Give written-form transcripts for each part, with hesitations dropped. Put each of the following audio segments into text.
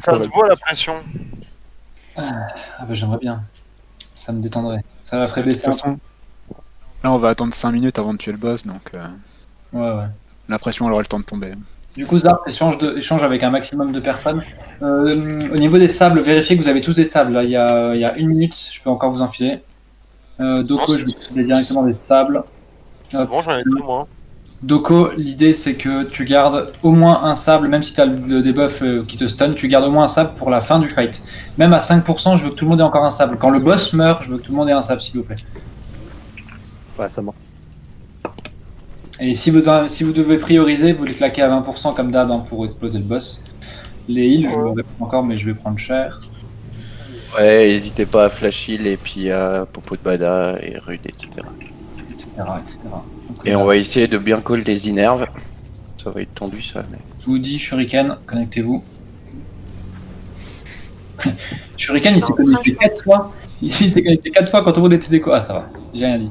Ça se voit la pression. Ah bah j'aimerais bien. Ça me détendrait. Ça la ferait De toute baisser un peu. façon, là on va attendre 5 minutes avant de tuer le boss, donc Ouais. la pression elle aura le temps de tomber. Du coup, Zarp échange avec un maximum de personnes. Au niveau des sables, vérifiez que vous avez tous des sables. Là, il y a 1 minute, je peux encore vous enfiler. Doko, je vais filer directement des sables. C'est bon, j'en ai tout moi. Doko, l'idée c'est que tu gardes au moins un sable, même si tu as le debuff qui te stun, tu gardes au moins un sable pour la fin du fight. Même à 5%, je veux que tout le monde ait encore un sable. Quand le boss meurt, je veux que tout le monde ait un sable, s'il vous plaît. Ouais, ça marche. Et si vous devez prioriser, vous les claquez à 20% comme d'hab hein, pour exploser le boss. Les heals, je le répète encore, mais je vais prendre cher. Ouais, n'hésitez pas à flash heal et puis à Popo de Bada et Rude, etc. Etc. Donc, Et on va essayer de bien call des Inerves. Ça va être tendu ça. Mais... Je vous dis, Shuriken, connectez-vous. Shuriken, il s'est connecté 4 fois. Il s'est connecté 4 fois quand tout le monde était déco. Ah, ça va, j'ai rien dit.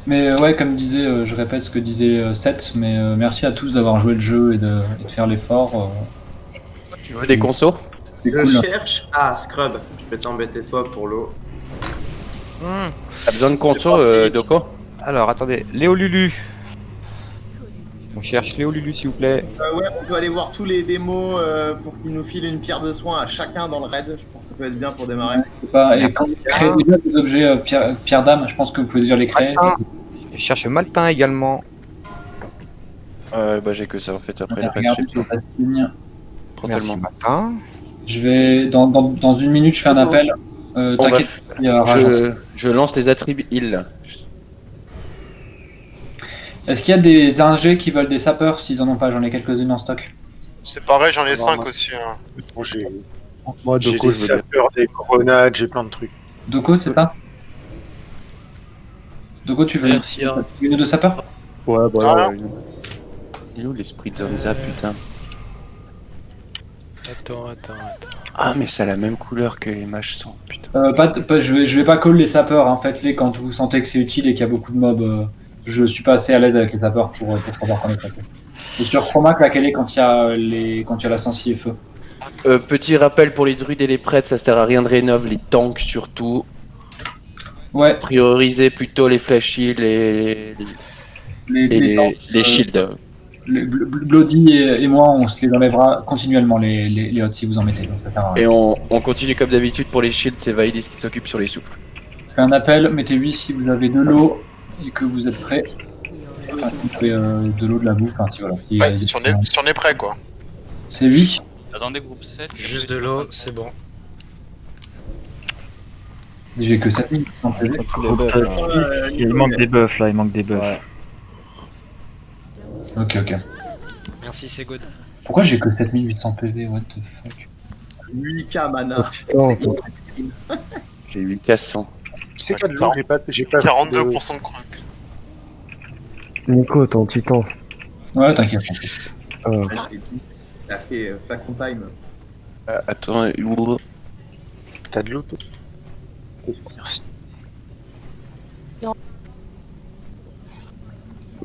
Mais ouais, comme disait, je répète ce que disait Seth, mais merci à tous d'avoir joué le jeu et de faire l'effort. Tu veux des consos? C'est Je cool. cherche. Ah, Scrub, je vais t'embêter toi pour l'eau. T'as besoin de consos, Doko? Alors, attendez, Léo Lulu. On cherche Léo Lulu, s'il vous plaît. Ouais, on peut aller voir tous les démos pour qu'ils nous filent une pierre de soin à chacun dans le raid. Je pense que ça peut être bien pour démarrer. Et quand vous créez déjà des objets pierre d'âme, je pense que vous pouvez déjà les créer. Maltin. Je cherche Maltin également. Bah j'ai que ça en fait après le reste. Regardez sur la ligne. Merci Maltin. Je vais dans 1 minute, je fais un appel. T'inquiète, il y a Rage. Je lance les attributs heal. Est-ce qu'il y a des ingés qui veulent des sapeurs? S'ils en ont pas, j'en ai quelques-unes en stock. C'est pareil, j'en ai 5 aussi. Hein. Bon, j'ai Moi, des Doko, sapeurs, des grenades, j'ai plein de trucs. Doko, c'est ça? Doko, tu veux une ou deux sapeurs? Ouais, bah ouais. Il est où l'esprit d'Onza, putain? Attends. Ah, mais ça a la même couleur que les mages sont, putain. Je vais pas call les sapeurs, hein. Faites-les quand vous sentez que c'est utile et qu'il y a beaucoup de mobs. Je suis pas assez à l'aise avec les sapeurs pour savoir quand les traiter. Et sur Chroma, claquez-les quand il y a la sensi et feu. Petit rappel pour les druides et les prêtres, ça sert à rien de rénov, les tanks surtout. Ouais. Priorisez plutôt les flash shields et les shields. Bloody et moi, on se les enlèvera continuellement, les hots, si vous en mettez. Donc ça sert à rien. Et on continue comme d'habitude pour les shields, c'est Vaïdis qui s'occupe sur les souples. Je fais un appel, mettez 8 si vous avez de l'eau et que vous êtes prêts. Enfin, si vous avez de l'eau, de la bouffe, enfin, si voilà. Ouais, si on est prêt quoi. C'est 8. Attendez, groupe 7. Juste de l'eau, c'est bon. J'ai que 7100 PV. Il manque des buffs là, il manque des buffs. Ouais. Ok. Merci, c'est good. Pourquoi j'ai que 7800 PV? What the fuck? 8K mana. J'ai 8400. Tu sais qu'à de l'eau, j'ai pas 42% de croc. Nico, ton titan. Ouais, t'inquiète. Il a fait flacon time. Attends, T'as de l'eau, toi? Merci.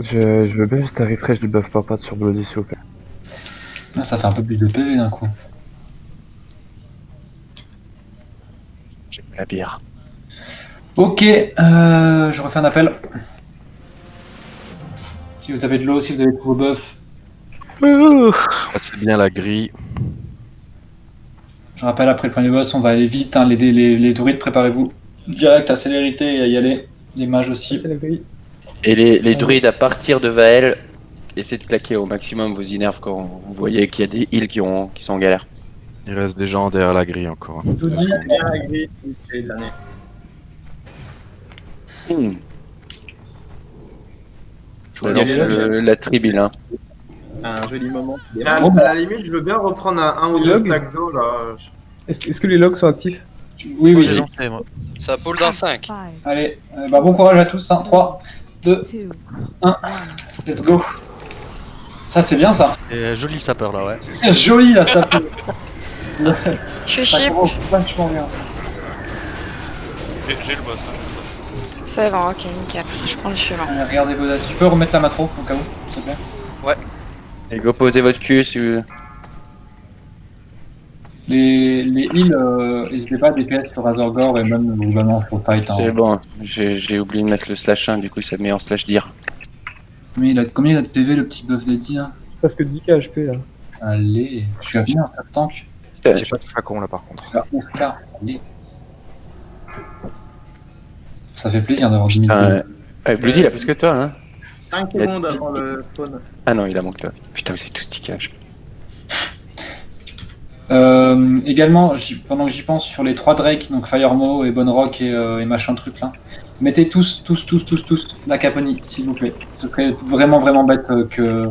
Je veux bien juste un refresh du buff papa sur Bloody s'il vous plaît. Ah, ça fait un peu plus de PV d'un coup. j'ai la bière. Ok, je refais un appel. Si vous avez de l'eau, si vous avez tous vos buffs. C'est bien la grille. Je rappelle après le premier boss, on va aller vite. Hein, les druides, préparez-vous. Direct à célérité et à y aller. Les mages aussi. Et les druides à partir de Vael, essayez de claquer au maximum vos inerves quand vous voyez qu'il y a des heals qui sont en galère. Il reste des gens derrière la grille encore. Tout dit, bien la grille, c'est les derniers. Je relance la tribune. Hein. Un joli moment. À la limite, je veux bien reprendre un ou deux stacks d'eau là. Est-ce que les logs sont actifs? Oui. Ça poule dans 5. Allez, bon courage à tous. 3, 2, 1. Let's go. Ça, c'est bien ça. Et joli le sapeur là, ouais. Joli là, ça peut. Je suis Ça chip. commence vachement bien. J'ai le boss. C'est bon, ok, nickel. Je prends le suivant. Regardez vos as. Tu peux remettre la macro au cas où, s'il te plaît? Ouais. Et go posez votre cul si vous... Les heals, n'hésitez pas à DPS sur Razorgore et même globalement sur Fight. Hein. C'est bon, j'ai oublié de mettre le slash 1, du coup ça met en slash dire. Combien il a de PV le petit buff d'Eddie là? Parce que 10 HP là. Allez, je suis à combien en tank? J'ai pas de flacon là par contre. À 11k, allez. Ça fait plaisir d'avoir 10 000 Putain, ouais, Bloody il a plus que toi, hein. 5 Il a secondes dit- avant le spawn. Ah non, il a moins que toi. Putain, vous êtes tous tickage. Également, pendant que j'y pense, sur les 3 Drake, donc Firemo et Bonrock et machin truc là, mettez tous la Caponi, s'il vous plaît. Ce serait vraiment bête que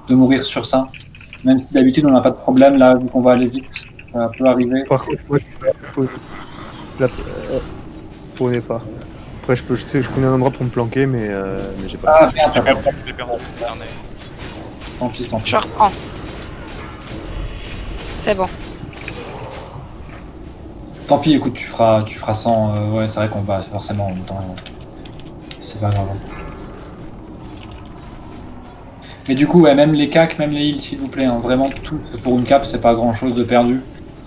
de mourir sur ça. Même si d'habitude on n'a pas de problème, là, vu qu'on va aller vite, ça peut arriver. Par contre, moi, je connais pas. Après, je connais un endroit pour me planquer, mais j'ai pas. Ah merde, t'as pas Je l'ai perdu. tant pis. Je reprends. C'est bon. Tant pis, écoute, tu feras 100. Ouais, c'est vrai qu'on va forcément en même temps. C'est pas grave. Mais du coup, ouais, même les cacs, même les heals, s'il vous plaît. Hein, vraiment, tout. Pour une cap, c'est pas grand chose de perdu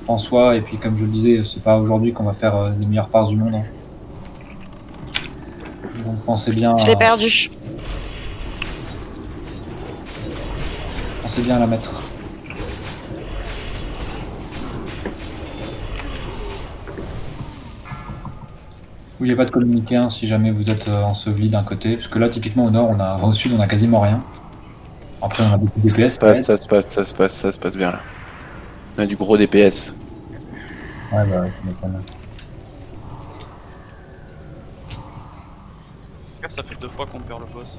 en soi. Et puis, comme je le disais, c'est pas aujourd'hui qu'on va faire les meilleures parts du monde. Hein. Donc, pensez bien. Je l'ai perdu. Pensez bien à la mettre. N'oubliez pas de communiquer hein, si jamais vous êtes enseveli d'un côté, parce que là typiquement au nord, au sud on a quasiment rien. Après on a beaucoup de DPS. Ça se passe bien là. On a du gros DPS. Ouais bah ça m'étonne. Ça fait 2 fois qu'on perd le boss.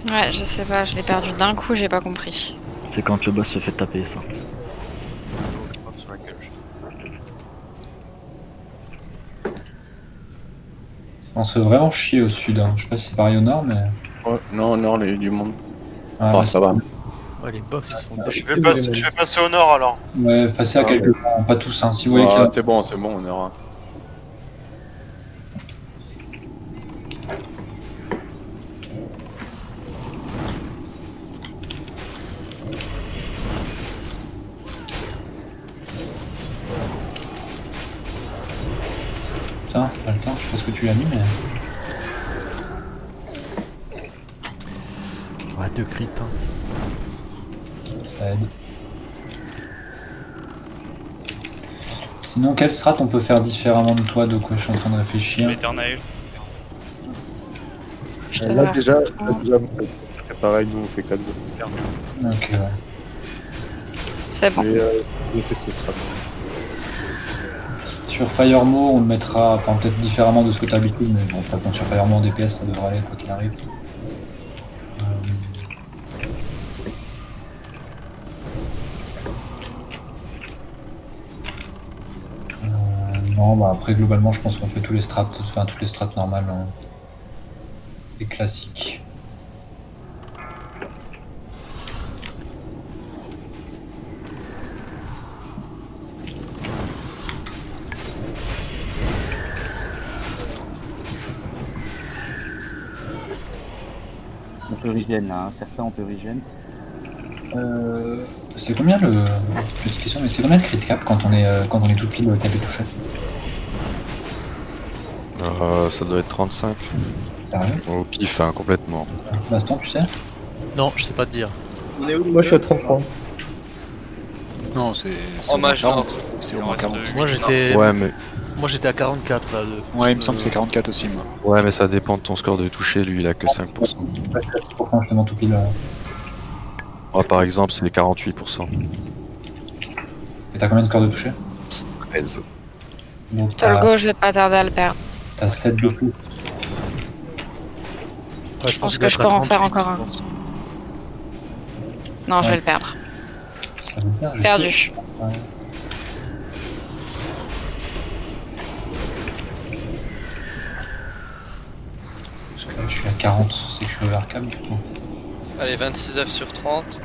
Ouais, je sais pas, je l'ai perdu d'un coup, j'ai pas compris. C'est quand le boss se fait taper ça. On se fait vraiment chier au sud, hein. Je sais pas si c'est pareil au nord mais. Ouais, non, non, il y a du monde. Ah, Oh, mais ça va. Ouais, les buffs ils sont Je vais passer au nord alors. Ouais, passez à quelques temps, pas tous hein. Si vous voyez Ah, qu'il y a- c'est bon, on aura. Putain, pas le temps, je sais pas ce que tu l'as mis mais. Ouais, 2 crits. Hein. Ça aide. Sinon, quelle strat on peut faire différemment de toi, de quoi je suis en train de réfléchir. L'éternel. Je te Là vois. déjà, c'est pareil, nous on fait 4 jours. Ok, ouais. C'est bon. Mais c'est ce que ce sera. Sur Firemo, on le mettra, enfin peut-être différemment de ce que tu as l'habitude, mais bon, de toute façon, sur Firemo en DPS, ça devrait aller quoi qu'il arrive. Non, bah après, globalement, je pense qu'on fait tous les strats, enfin toutes les strats normales hein, et classiques. On peut regen là, hein. Certains on peut regen. C'est combien le. Petite question, mais c'est combien le crit cap quand on est tout pile tapé touché? Ça doit être 35. Sérieux? Au pif, hein, complètement. Baston, tu sais? Non, je sais pas te dire. On est où? Moi je suis à 33. Non, c'est Oh, au moins mage, 40. non. C'est au moins 40. Moi, j'étais- Ouais, mais Moi j'étais à 44 là. Ouais, il me semble que c'est 44 aussi, moi. ouais, mais ça dépend de ton score de toucher. Lui, il a que 5%. Pourquoi justement tout pile Moi, par exemple, c'est 48%. Et t'as combien de corps de toucher? 13. Donc Tolgo, je vais pas tarder à le perdre. t'as 7 de plus. Je pense que je peux en faire encore un. Non, je vais le perdre. Ça veut dire, je Perdu. sais. Ouais. Parce que là, je suis à 40, c'est que je suis overcam du coup. Allez, 26 F sur 30.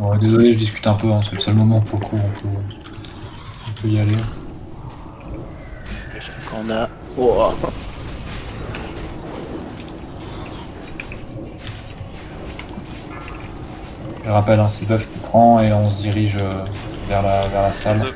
Ouais, désolé, je discute un peu, hein, c'est le seul moment pour le coup, on peut y aller. On a. Oh. Je rappelle, hein, c'est le buff qui prend et on se dirige vers la salle.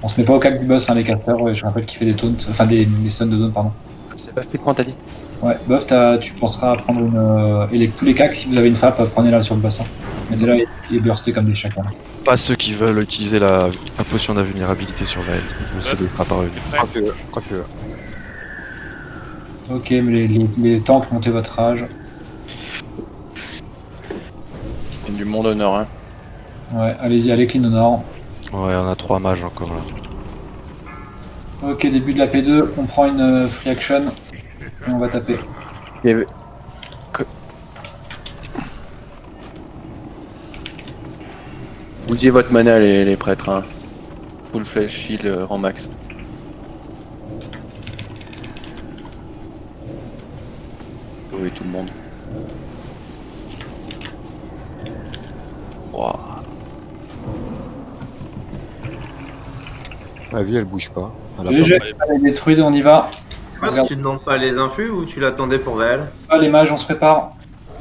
On se met pas au cac du boss, hein, les casters, je rappelle qu'il fait des taunts, enfin des stuns de zone, pardon. C'est buff qui prend, t'as dit? Ouais, buff, tu penseras à prendre une. Et tous les cacs, si vous avez une FAP, prenez-la sur le boss. Hein. Mettez-la et burstez comme des chacun. Pas ceux qui veulent utiliser la potion d'invulnérabilité sur Vael. On sait de le préparer. Frappe-le. Ok, mais les tanks, montez votre rage. Il y a du monde au nord, hein. Ouais, allez-y, allez clean au nord. Ouais, on a 3 mages encore là. Ok, début de la P2, on prend une free action et on va taper. Bougez votre mana les prêtres, hein. Full flash heal rang max. Oui, tout le monde. Wow. La vie elle bouge pas. Elle a Les jets, les druides, on y va. Tu demandes pas les infus ou tu l'attendais pour Vael? Ah, les mages, on se prépare.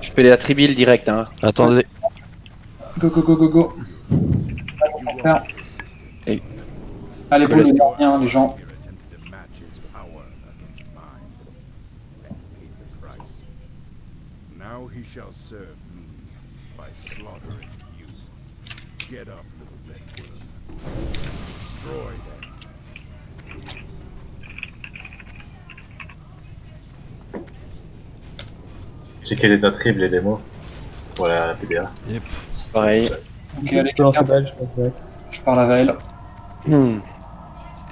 Je fais la tribile direct, hein. Attendez. Go, go, go, go, go. Hey. Allez, pour le dernier, les gens. Now he shall serve me by slaughtering you. Get up, little bedworm. Destroy them. Checker les attributs, les démos. Pour la PDA. Yep. Pareil. Ok, allez, je parle à Vael.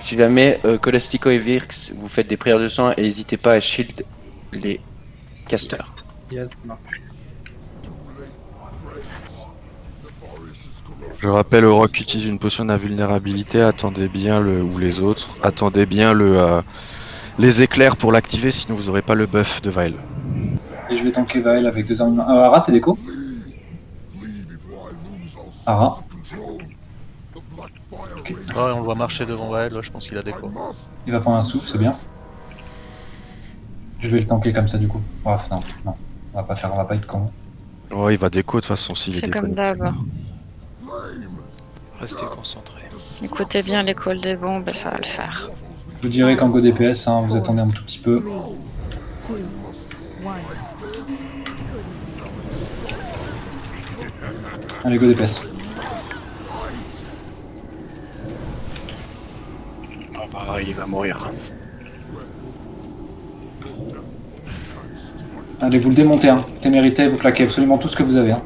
Si jamais Colastico et Virx, vous faites des prières de sang et n'hésitez pas à shield les casters. Yes, Je rappelle au roc qui utilise une potion d'invulnérabilité, attendez bien ou les autres, attendez bien les éclairs pour l'activer, sinon vous n'aurez pas le buff de Vael. Et je vais tanker Vael avec 2 armes. Ara, t'es déco? Ara. Okay. Ouais, on le voit marcher devant Vael, je pense qu'il a déco. Il va prendre un souffle, c'est bien. Je vais le tanker comme ça du coup. Bref, non. On va pas être con. Ouais, il va déco de toute façon s'il est C'est déco. comme d'hab. Restez concentrés. Écoutez bien les calls des bombes et ça va le faire. Je vous dirai qu'en go DPS, hein, vous attendez un tout petit peu. Allez, go DPS. Ah bah, il va mourir. Allez, vous le démontez, hein. T'es mérité, vous claquez absolument tout ce que vous avez. Hein.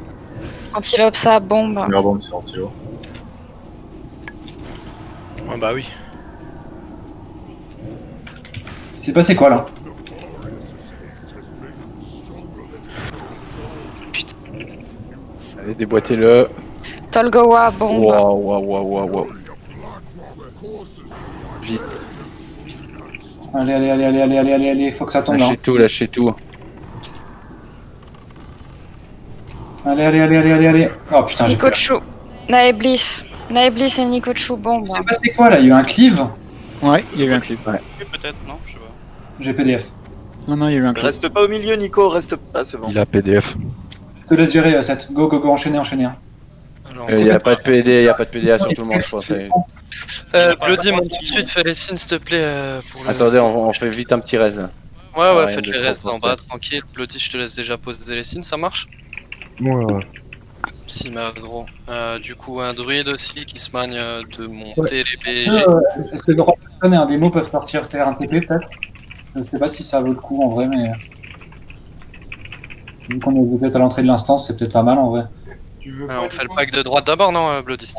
Antilope, ça bombe. Première bombe, c'est Antilo. Ouais, bah oui. Il s'est passé quoi là? Allez, déboîtez-le. Tolgowa, bombe. Waouh. Vite. Allez, faut que ça tombe. Lâchez tout. Allez. Oh putain, j'ai fait. Nikochu. Naeblis et Nikochu, bombe. Il s'est passé quoi là? Il y a eu un cleave? Ouais, il y a eu un clip. Ouais. Peut-être, non? Je sais pas. J'ai PDF. Non, il y a eu un clip. Reste pas au milieu, Nico, reste pas, c'est bon. Il a PDF. Je te laisse gérer, Seth. Go, enchaînez. Il n'y a pas de PDA sur tout le monde, je pense. Bloody, monte tout de suite, fais les signes s'il te plaît. Pour le... Attendez, on fait vite un petit raise. Ouais, faites les restes en bas, tranquille. Bloody, je te laisse déjà poser les signes, ça marche? Ouais. Si, mais gros. Du coup, un druide aussi qui se magne de monter les BG. Est-ce que le droit de personne et un démo peuvent sortir faire un TP peut-être? Je sais pas si ça vaut le coup en vrai, mais. Vu qu'on est peut-être à l'entrée de l'instance, c'est peut-être pas mal en vrai. On fait le pack de droite d'abord, non, Bloody?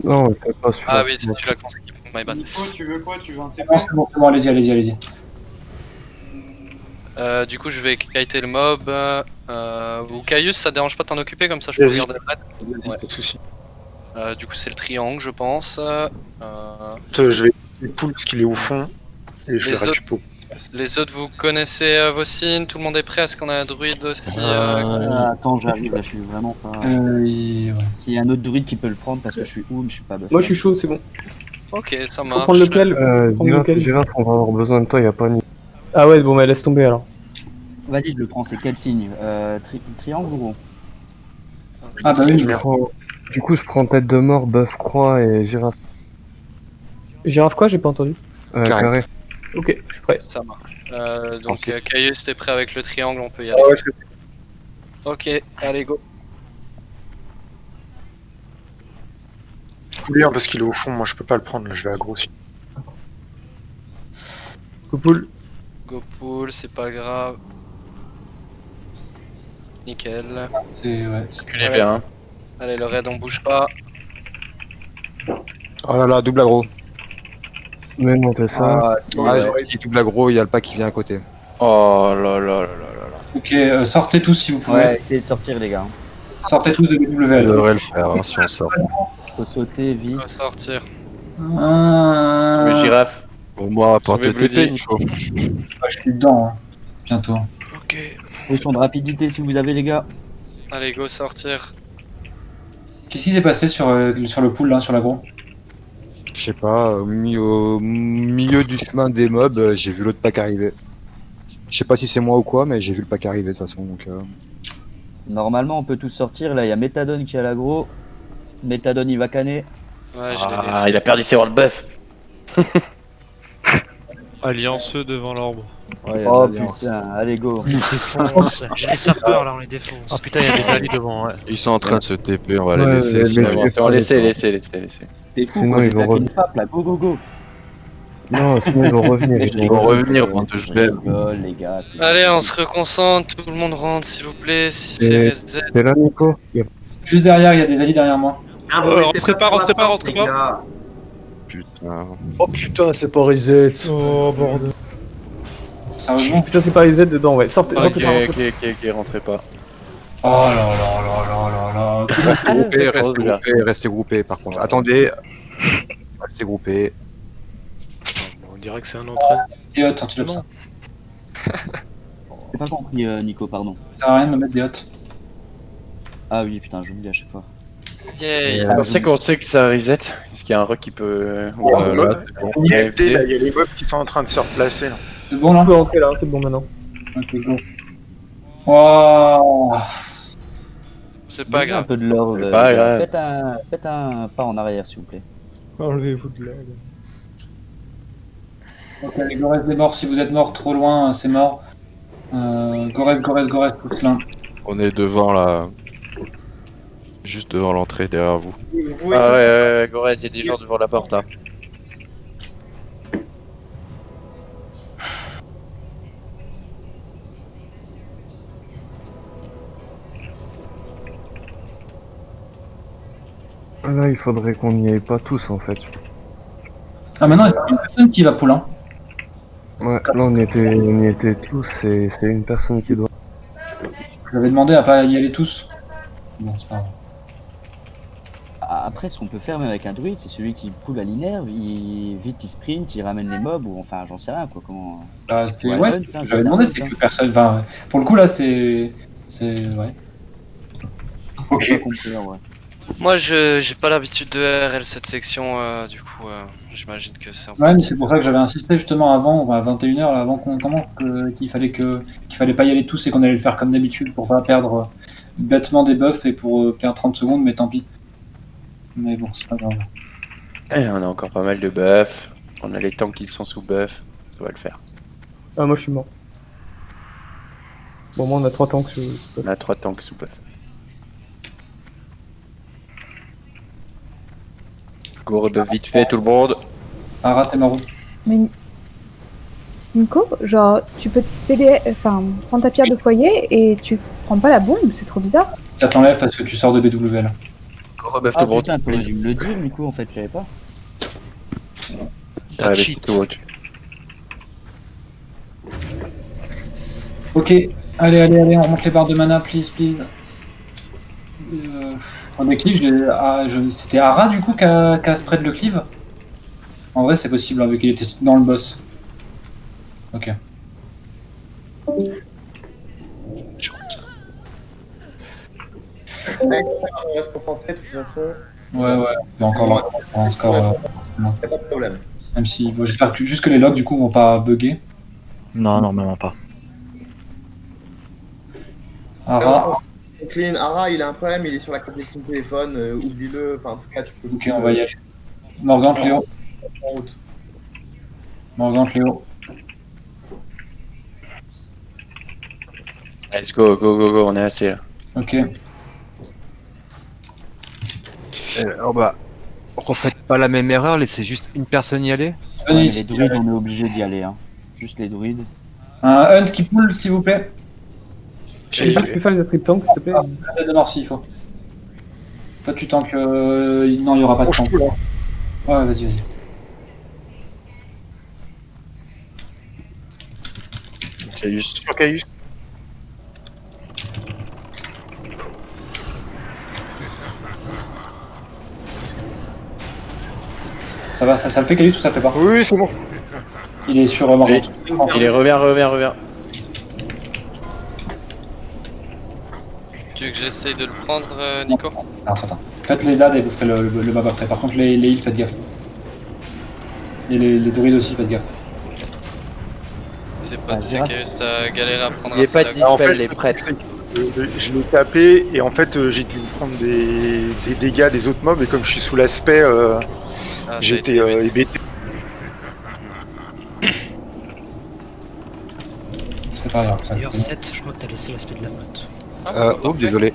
Non, on fait pas celui-là. Ah oui, c'est celui-là qu'on skip, my bad. Nico, tu veux quoi? Tu veux un TP? Non, c'est bon, allez-y. Du coup, je vais kiter le mob. Ou Caius, ça dérange pas de t'en occuper, comme ça je peux Vas-y. regarder le raid. Pas de soucis. Du coup, c'est le triangle, je pense. Je vais pull parce qu'il est au fond. Et je Les le récupère. Les autres, vous connaissez vos signes? Tout le monde est prêt? Est-ce qu'on a un druide aussi? Attends, j'arrive, là, je suis vraiment pas. Ouais. S'il y a un autre druide qui peut le prendre parce que je suis oum, je suis pas buff. Moi je suis chaud, c'est bon. Ok, ça Faut marche. prendre lequel? Gérard, on va avoir besoin de toi, y a pas ni. Ah ouais, bon, bah laisse tomber alors. Vas-y, je le prends, c'est quel signe? Triangle ou rond? Ah bah oui, Je prends- Du coup, je prends tête de mort, bœuf, croix et girafe. Girafe quoi? J'ai pas entendu. Carré. Ok, je suis prêt. Ça marche. Donc, Lancé. Caius, t'es prêt avec le triangle, on peut y aller. Ah ouais, c'est Ok, allez, go. bien parce qu'il est au fond, moi je peux pas le prendre, là je vais aggro aussi. Coupoule. Go pool, c'est pas grave. Nickel. C'est ouais. Reculez bien. Allez, le raid, on bouge pas. Oh là là, double aggro. Mais montez ça. Ah, si, Ah, ouais. j'ai dit double aggro, il y a le pack qui vient à côté. Oh là là là là là là. Ok, sortez tous si vous pouvez. Ouais, essayez de sortir, les gars. Sortez tous de On BWL. devrait le faire hein, si on sort. Faut sauter vite. Faut sortir. Le girafe. Au moins rapporter Sauver TP, Bloody. Nico. Ah, je suis dedans, hein. Bientôt. Potion de rapidité si vous avez, les gars. Allez, go sortir. Qu'est-ce qui s'est passé sur le pool là, sur l'agro? Je sais pas, au milieu du chemin des mobs, j'ai vu l'autre pack arriver. Je sais pas si c'est moi ou quoi, mais j'ai vu le pack arriver de toute façon. Donc, Normalement, on peut tous sortir. Là, il y a Méthadone qui est à l'agro. Méthadone, il va canner. Ouais, je l'ai Ah, laissé. il a perdu ses rolls buff. Allianceux devant l'arbre. ouais, y a Oh de l'alliance. putain, allez go. On les défonce. J'ai les sapeurs là, on les défonce. Oh putain, il y a des alliés devant, ouais. Ils sont en train de se TP, on va les Ouais, laisser. les- sinon les- ils vont- Bon, laissez. T'es fou, Sinon, moi j'ai ils vont claqué une revenir. frappe là. Go, go, go. Non, sinon ils vont revenir. Ils vont revenir quand je Je vais. rigole, les gars. c'est- Allez, on se reconcentre, tout le monde rentre s'il vous plaît. Si c'est Et- reset. T'es là, Nico? Juste derrière, il y a des alliés derrière moi. Ah, vous rentrez mettez pas, sur la rentrez pas, porte, rentrez les pas. gars. Putain. Oh putain, c'est pas reset. Oh bordel. Sérieusement? Putain, c'est pas reset dedans, ouais. Sortez, Ok, rentrez pas, ok, rentrez pas. Oh là là là là là là. Restez groupés par contre. Attendez. Restez groupés. On dirait que c'est un entraînement. Des hottes, tu ça. J'ai pas compris, Nico, pardon. Ça sert à rien de me mettre des hottes. Ah oui, putain, j'oublie à chaque fois. Yay. On sait que ça reset. Est-ce qu'il y a un rock qui peut. Là, c'est bon. il y a les mobs qui sont en train de se replacer là. C'est bon là? On peut rentrer là, c'est bon maintenant. Ok, go. Waouh. C'est pas Donnez un grave. peu de l'or. C'est pas grave. Faites un pas en arrière, s'il vous plaît. Enlevez-vous de là. Ok, les Gorès des morts, si vous êtes mort trop loin, c'est mort. Gorès, tous là. On est devant la. Juste devant l'entrée, derrière vous. Vous pouvez Ah tous- ouais, Gorez, il y a des gens devant la porte là. Là, il faudrait qu'on n'y aille pas tous en fait. Ah, maintenant, c'est une personne qui va pool, hein. Ouais, là on y était tous et c'est une personne qui doit. Je l'avais demandé à pas y aller tous. Bon, c'est pas grave. Après, ce qu'on peut faire même avec un druide, c'est celui qui poule à l'inerve, vite il sprint, il ramène les mobs, ou enfin j'en sais rien quoi. Comment... Bah, Ouais, ouais, ouais, putain, j'avais je demandé, sais c'est pas. que personne. Enfin, pour le coup, là, c'est. Ouais. J'ai pas compris, en vrai. Moi, j'ai pas l'habitude de RL cette section, du coup, j'imagine que c'est un peu. Ouais, mais c'est pour ça que j'avais insisté justement avant, à 21h, là, avant qu'on commence, qu'il fallait pas y aller tous et qu'on allait le faire comme d'habitude pour pas perdre bêtement des buffs et pour perdre 30 secondes, mais tant pis. Mais bon, c'est pas grave. Et on a encore pas mal de buffs. On a les tanks qui sont sous buff. Ça va le faire. Ah, moi je suis mort. Bon, moi on a 3 tanks. On a 3 tanks sous buff. Go rebuff vite fait tout le monde. Ara, t'es marrant. Mais Nico, genre, tu peux prendre ta pierre de foyer et tu prends pas la bombe, c'est trop bizarre. Ça t'enlève parce que tu sors de BWL. Go rebuff Ah tout le monde. putain, t'aurais dû me le dire, du coup, en fait, je savais pas. Ouais, mais tout haut. Ok, allez, on remonte les barres de mana, please. En déclive, c'était Ara du coup qui a spread le cleave. En vrai, c'est possible, hein, vu qu'il était dans le boss. Ok. On va se concentrer de toute façon. Ouais, il y a encore un score. Non. Y'a pas de problème. Même si, bon, j'espère que juste que les logs du coup vont pas bugger. Non, normalement pas. Ara. clean. Ara, il a un problème, il est sur la carte de son téléphone, oublie-le. Enfin, en tout cas, tu peux. Ok, on va y aller. Morgante, Léo. En route. Morgante, Léo. Let's go, go, go, go, on est assez là. Ok. Oh bah, refaites pas la même erreur, laissez juste une personne y aller. Ouais, mais les druides, on est obligé d'y aller. Hein. Juste les druides. Un hunt qui pull, s'il vous plaît. Tu peux faire les attributs tank, s'il te plaît. De mort s'il faut. Toi, tu tank. Non, il n'y aura pas de tank. Ouais, vas-y, vas-y. C'est juste. Sur Caius. Ça va, ça le fait Caius ou ça le fait pas? Oui, c'est bon. Il est sur Morgante. Il est reviens. Tu veux que j'essaye de le prendre, Nico? Attends. Faites les ZAD et vous ferez le mob après. Par contre, les heals, faites gaffe. Et les druides aussi, faites gaffe. C'est pas de Caius, t'as galéré à prendre Il n'y a pas de En fait, dispel, les prêtres. Je l'ai tapé et en fait j'ai dû prendre des dégâts des autres mobs et comme je suis sous l'aspect, j'ai été hébété. C'est pas grave. Ça D'ailleurs, 7, je crois que t'as laissé l'aspect de la meute. Oh, désolé.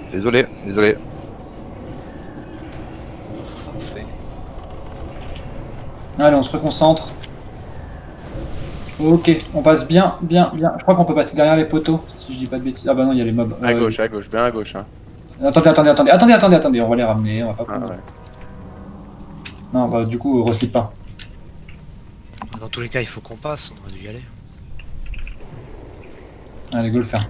Allez, on se reconcentre. Ok, on passe bien. Je crois qu'on peut passer derrière les poteaux, si je dis pas de bêtises. Ah bah non, il y a les mobs. À gauche, bien à gauche. Hein. Attendez, on va les ramener, on va pas prendre. Ouais. Non, bah du coup, reslip pas. Dans tous les cas, il faut qu'on passe, on aurait dû y aller. Allez, go le faire.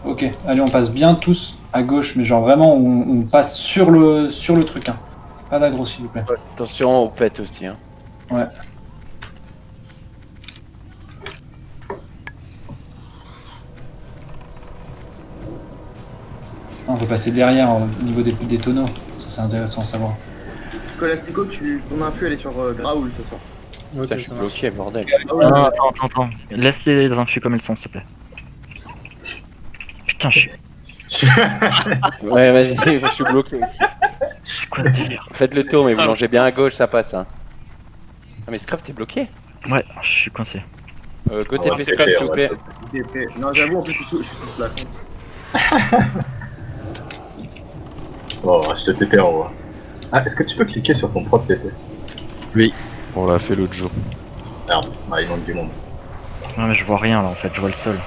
Ok, allez, on passe bien tous à gauche, mais genre vraiment, on passe sur le truc. Hein. Pas d'aggro, s'il vous plaît. Ouais, attention aux pets aussi. Hein. Ouais. On peut passer derrière au niveau des tonneaux. Ça, c'est intéressant à savoir. Colastico, ton infus, elle est sur Graoul ce soir. Putain, je suis bloqué, bordel. Non, attends. Laisse les infus comme elles sont, s'il te plaît. Putain, je suis. Ouais, vas-y, je suis bloqué aussi. C'est quoi ce délire? Faites le tour, mais vous longez bien à gauche, ça passe. Hein. Ah, mais Scrap, t'es bloqué? Ouais, je suis coincé. Côté TP Scrap, s'il vous plaît. Non, j'avoue, en plus, je suis sous la compte. Bon, je te TP en haut. Ah, est-ce que tu peux cliquer sur ton propre TP? Oui, on l'a fait l'autre jour. Merde, il manque du monde. Non, mais je vois rien là en fait, je vois le sol.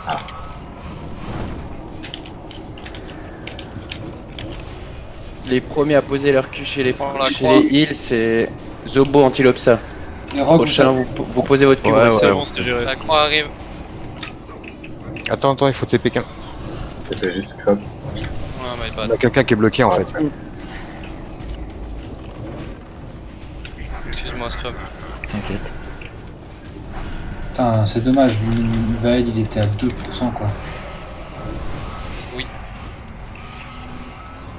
Ah. Les premiers à poser leur cul chez les heals, c'est Zobo Antilopsa. Prochain, vous posez votre cul. C'est bon, c'est géré. La croix arrive. Attends, il faut TP qu'un. TP juste Scrap. Il y a quelqu'un qui est bloqué en fait. Excuse-moi, Scrub. T'inquiète. Putain, c'est dommage, Vaed il était à 2% quoi. Oui.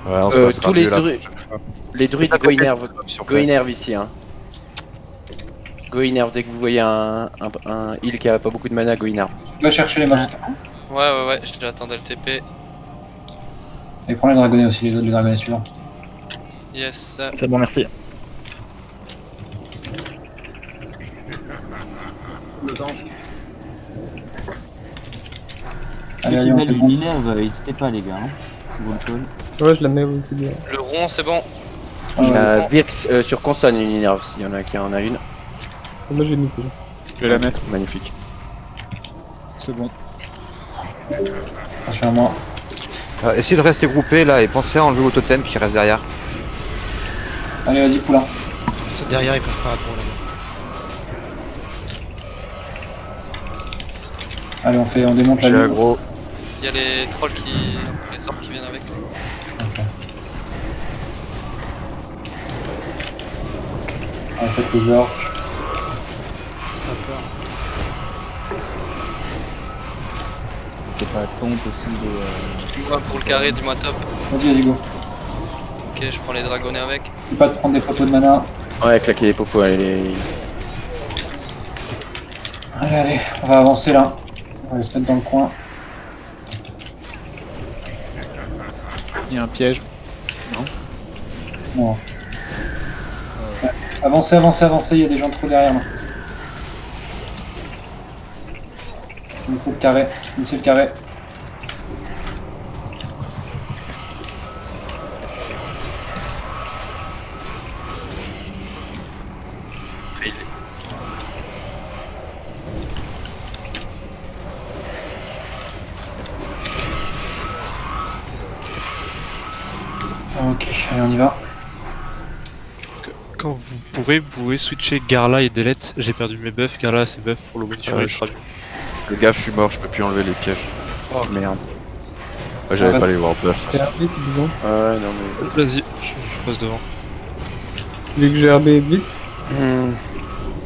Ouais, on se passera tous les mieux, là. les druides go innerve ici. Hein. Go innerve dès que vous voyez un heal qui a pas beaucoup de mana, go innerve. Va chercher les mobs. Ouais, j'attendais le TP. Et prends les dragonnets aussi, les dragonnets suivants. Yes. C'est bon, merci. Le temps. Ceux qui veulent une minerve, n'hésitez pas les gars. Hein. Vous le call. Ouais, je la mets aussi bien. Le rond, c'est bon. La Virx sur consonne une innerve s'il y en a qui en a une. Moi j'ai mis déjà. Je vais la mettre. Magnifique. C'est bon. Attention à moi. Essayez de rester groupés là et pensez à enlever vos totems qui restent derrière. Allez, vas-y, Poulain. Ceux derrière, ils peuvent pas aggro là-bas. Allez, on démonte la ligne. Aggro. Il y a les trolls les orques qui viennent avec. Ok. On fait les orques. Ça a peur. C'est pas stomp aussi de. Dis-moi pour le carré, dis-moi top. Vas-y, go. Ok. Ok, je prends les dragonnets avec. N'oublie pas de prendre des photos de mana. Ouais, claquer les popos, allez. Allez, on va avancer là. On va aller se mettre dans le coin. Il y a un piège. Non. Bon. Ouais. Avancez, il y a des gens trop derrière moi. Finissez le carré. Ok, allez on y va. Quand vous pouvez switcher Garla et Delete. J'ai perdu mes buffs, Garla c'est buff pour le bonus Ouais, sera mieux. Le gaffe, je suis mort, je peux plus enlever les pièges. Oh merde. Ouais, j'avais pas les war buff. J'ai RB, c'est bizarre. Ouais, non mais. Vas-y, je passe devant. Tu veux que j'ai RB vite?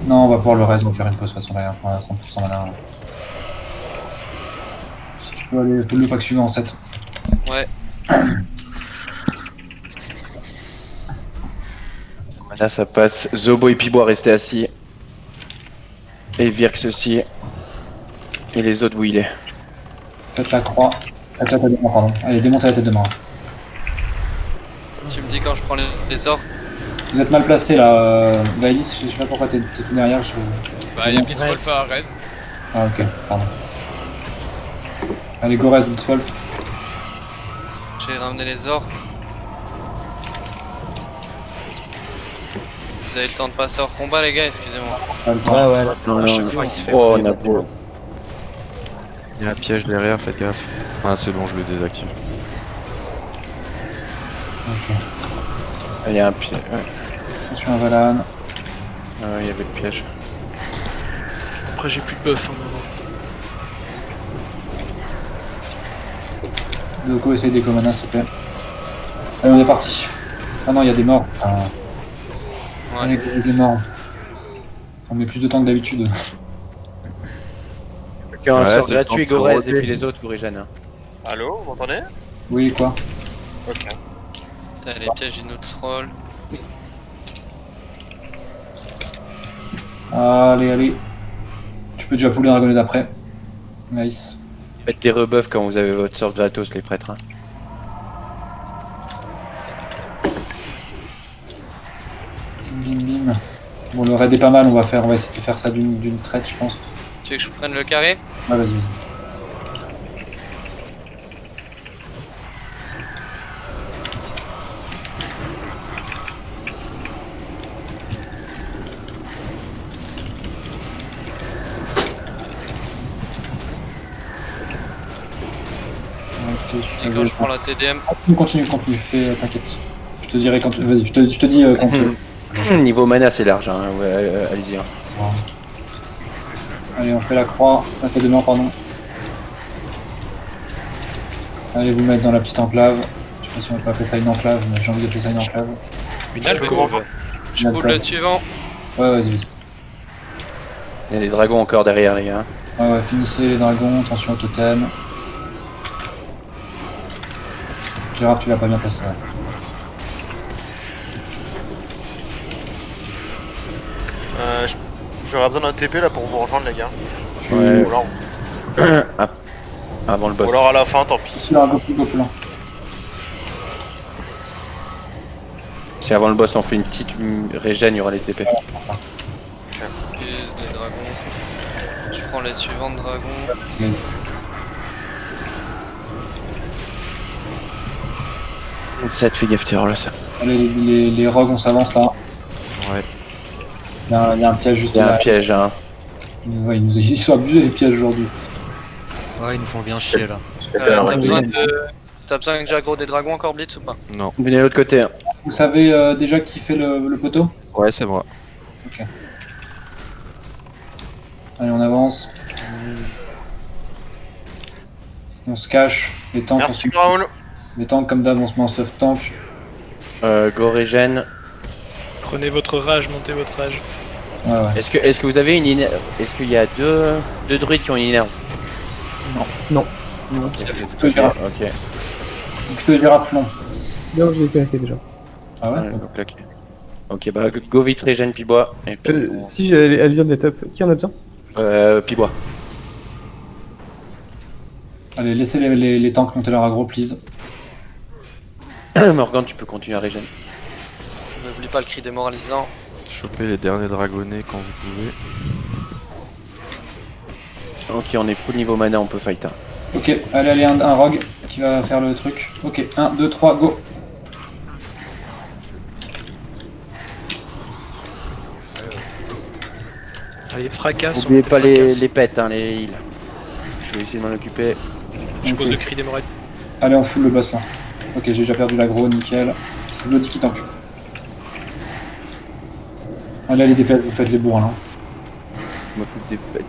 Non, on va pouvoir le reste, on va faire une pause façon derrière. On a 30% mana. Si tu peux aller le pack suivant en 7. Ouais. Là ça passe. Zobo et Pibois restez assis. Et Virx aussi. Et les autres où il est. Faites la croix. Faites la tête de mort, pardon. Allez, démontez la tête de mort. Tu me dis quand je prends les orques. Vous êtes mal placé là, Vaïlis, je sais pas pourquoi t'es tout derrière. Bah, il y a Blitzwolf à Rez. Ah, ok, pardon. Allez, go reste, Blitzwolf. J'ai ramené les orques. Vous avez le temps de passer hors combat, les gars, excusez-moi. Ouais, là, c'est Non, chaque fois, il se fait. Oh, on a beau. Il y a un piège derrière, faites gaffe. Ah, c'est bon, je le désactive. Ok. Il y a un piège. Ouais. Attention à Valan. Il y avait le piège. Après j'ai plus de buff en moment. Doko, essaye des commanas, s'il te plaît. Allez, on est parti. Ah non, il y a des morts. Ah. Ouais. Allez, il y a des morts. On met plus de temps que d'habitude. Ok, un sort gratuit, Gorez, et puis les autres vous régènent. Allô, vous m'entendez? Oui, quoi? Ok. T'as les pièges inoutrolls. Allez. Tu peux déjà pouler un dragonnet d'après. Nice. Faites des rebuffs quand vous avez votre sort gratos, les prêtres. Hein. Bim. Bon, le raid est pas mal, on va essayer de faire ça d'une traite, je pense. Tu veux que je prenne le carré? Ouais, vas-y. Et quand je prends la TDM. Continue, t'inquiète. Je te dirai quand tu... Vas-y, je te dis quand tu... Niveau mana c'est large, hein. Ouais, allez-y. Hein. Wow. Allez, on fait la croix, la tête de mort, pardon. Allez vous mettre dans la petite enclave. Je sais pas si on peut appeler ça une enclave, mais j'ai envie d'appeler ça une enclave. Une alcôve. Je boule le suivant. Ouais, vas-y. Il y a des dragons encore derrière, les gars. Ouais, finissez les dragons, attention au totem. Gérard, tu l'as pas bien placé. J'aurais besoin d'un TP là pour vous rejoindre, les gars. Ouais. Ou alors... Avant le boss. Ou alors à la fin, tant pis. Gopelin. Si avant le boss on fait une petite régène, il y aura les TP. Use les dragons. Je prends les suivants de dragons. Donc ça te fait gaffe là ça. Allez, les rogues, on s'avance là. Ouais. Il y a un piège juste là. Il y a là. un piège, hein. Ouais, ils sont abusés les pièges aujourd'hui. Ouais, ils nous font bien chier là. T'as besoin que j'aggro des dragons encore, Blitz, ou pas? Non. Venez de l'autre côté. Hein. Vous savez déjà qui fait le poteau? Ouais, c'est moi. Ok. Allez, on avance. On se cache. Les tanks. Merci, Raoul. Les tanks, comme d'hab, on se met en soft tank. Go régène. Prenez votre rage, montez votre rage. Ouais. Est-ce que vous avez une inner... Est-ce qu'il y a deux druides qui ont une inner? Non. Ok. Plutôt Gérard, non. Non, je l'ai connecté déjà. Ah ouais, ok. Ok, bah go vite, régène, Pibois. Et puis, Si elle vient d'être up, qui en a besoin? Pibois. Allez, laissez les tanks monter leur aggro, please. Morgan, tu peux continuer à régène. N'oublie pas le cri démoralisant. Chopez les derniers dragonnets quand vous pouvez. Ok, on est full niveau mana, on peut fight. Hein. Ok, allez, un rogue qui va faire le truc. Ok, 1, 2, 3, go. Allez, fracasse. N'oubliez pas les pets, hein, les heals. Je vais essayer de m'en occuper. Je pose le cri démoralisant. Allez, on full le boss là. Ok, j'ai déjà perdu l'aggro, nickel. C'est Bloody qui tank. Allez, les DPS, vous faites les bourres là. Je m'occupe des pets.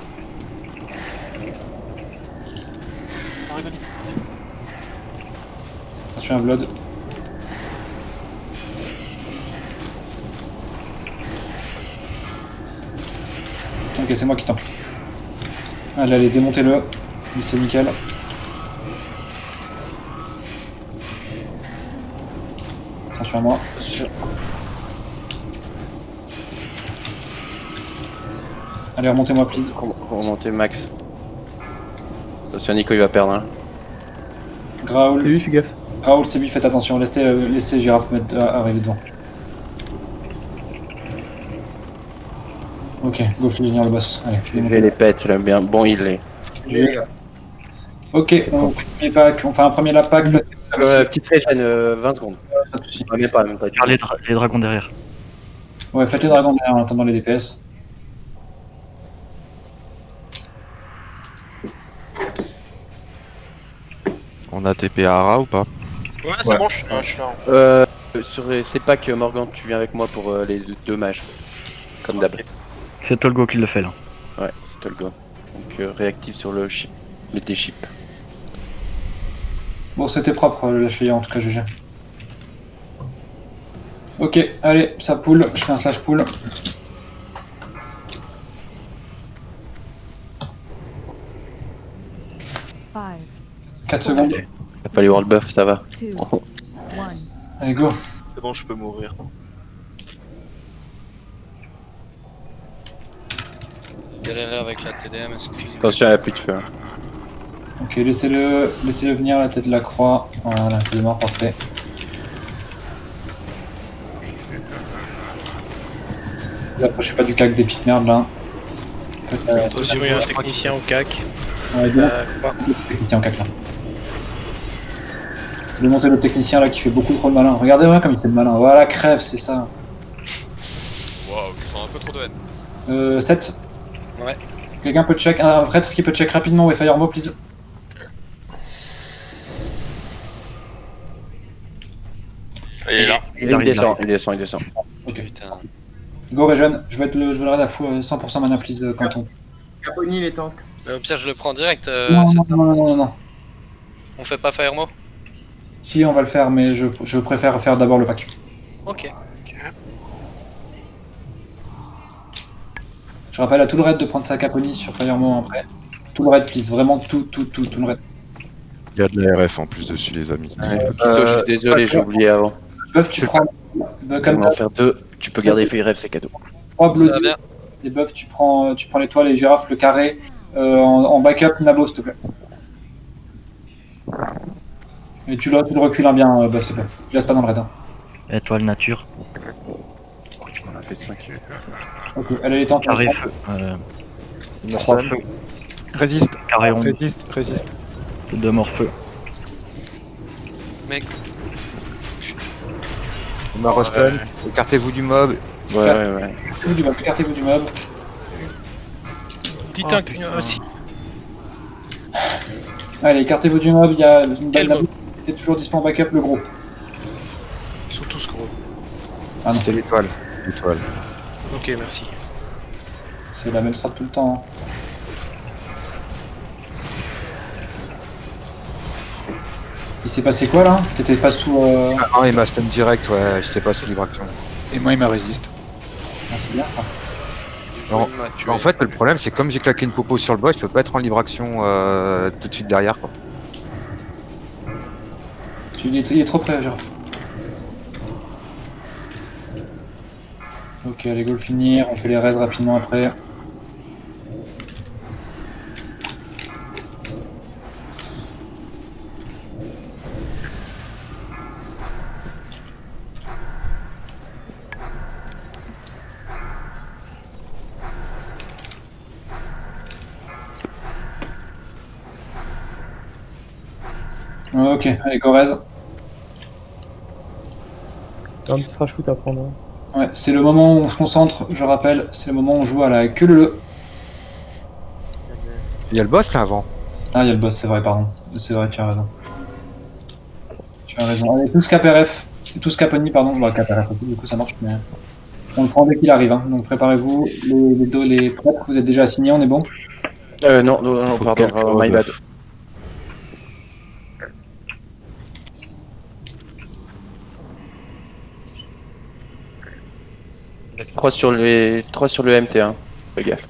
Attention à Blood. Ok, c'est moi qui tank. Allez, démontez-le. C'est nickel. Attention à moi. Allez, remontez-moi, please. Remontez Max. Attention, Nico, il va perdre. Hein. Graul. C'est lui, fais gaffe. Raoul, c'est lui, faites attention. Laissez Girafe arriver devant. Ok, go finir le boss. Allez, Je vais les pets, j'aime bien. Bon, il est. Ok, on fait un premier pack. On fait un premier lap pack. Petite régène, 20 secondes. Même pas. Les dragons derrière. Ouais, faites les dragons derrière en attendant les DPS. On a TP à Ara ou pas? Ouais, c'est bon, je suis là. Sur ces packs, Morgan, tu viens avec moi pour les 2 mages. Comme d'hab. C'est Tolgo qui le fait là. Ouais, c'est Tolgo. Donc réactif sur le chip. Mettez chip. Bon, c'était propre la cheville en tout cas, GG. Ok, allez, ça pull. Je fais un slash pull. Five, 4 secondes. T'as pas les world buff, ça va. 2, 1. Allez, go. C'est bon, je peux mourir. Galérer avec la TDM, est-ce que... Attention, il n'y a plus de feu. Hein. Ok, laissez-le venir, la tête de la croix. Voilà, il est mort, parfait. Ne vous approchez pas du cac des petites merdes là. Attention, il y a un technicien au CAC. Ouais, technicien au cac là. Je vais monter le technicien là qui fait beaucoup trop de malin. Regardez moi comme il fait de malin. Voilà, crève, c'est ça. Waouh, je sens un peu trop de haine. 7. Ouais. Quelqu'un peut check, un prêtre qui peut check rapidement, ouais, Firemo, please. Il est là. Il descend. Ok. Putain. Go Regen, je veux le raid à fou 100% mana please quand on. Caponi les tanks. Au pire, je le prends direct. Non. On fait pas Firemo? Si, on va le faire, mais je préfère faire d'abord le pack. Ok. Je rappelle à tout le raid de prendre sa Caponi sur Firemo après. Tout le raid, please, vraiment tout le raid. Il y a de la RF en plus dessus, les amis. Je suis désolé, j'ai oublié avant. Buff, tu prends. On va en faire 2. Tu peux garder Feuille Rêve, c'est cadeau. 3 bloody. Les buffs, tu prends l'étoile, les girafes, le carré. En backup, Nabo, s'il te plaît. Et tu le recules bien, buff, s'il te plaît. Tu laisses pas dans le raid. Hein. Étoile nature. Tu m'en as fait 5. Ok, allez, les temps. Carré feu. 3 feu. Résiste. Carré rond. Résiste. 2 morts feu. Mec. Maroston, écartez-vous du mob. Ouais. Écartez-vous du mob. Petit inclus aussi. Allez, écartez-vous du mob, il y a une balle Nabo qui est toujours dispo en backup, le gros. Ils sont tous gros. Ah non, C'était l'étoile. Ok, merci. c'est la même strat tout le temps. Hein. Il s'est passé quoi là? T'étais pas sous. Ah, il m'a stun direct, ouais, j'étais pas sous libre action. Et moi, il me résiste. Ah, c'est bien ça. Non, en fait, le problème, c'est comme j'ai claqué une popo sur le boss, je peux pas être en libre action tout de suite derrière, quoi. Il est trop près, genre. Ok, allez, go le finir. On fait les raids rapidement après. Ok, allez, Corrèze. T'as un petit rachute à prendre. Ouais, c'est le moment où on se concentre, je rappelle, c'est le moment où on joue à la queue leu. Il y a le boss là avant. Ah, il y a le boss, c'est vrai, pardon. C'est vrai, tu as raison. Tu as raison. Allez, tous KPRF, tous Caponi, pardon. Bah, KPRF, du coup, ça marche, mais on le prend dès qu'il arrive. Hein. Donc, préparez-vous. Les prêtres, vous êtes déjà assignés, on est bon? Non, pardon, my bad. Trois sur le MT1, fais gaffe.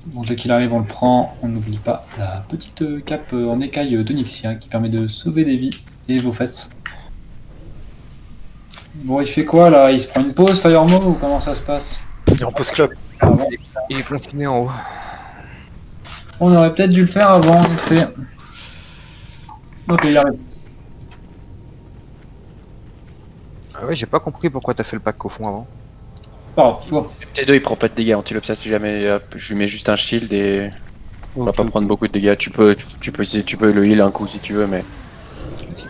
Bon, dès qu'il arrive, on le prend. On n'oublie pas la petite cape en écaille de Nixia qui permet de sauver des vies et vos fesses. Bon, il fait quoi là? Il se prend une pause, Firemo, ou comment ça se passe? Il est en pause club. Ah, bon. Il est confiné en haut. On aurait peut-être dû le faire avant, en fait. Ok, il arrive. Ah ouais, j'ai pas compris pourquoi t'as fait le pack au fond avant. Pardon, toi. T2 il prend pas de dégâts, Antilope, si jamais je lui mets juste un shield et on va pas prendre beaucoup de dégâts. Tu peux le heal un coup si tu veux, mais.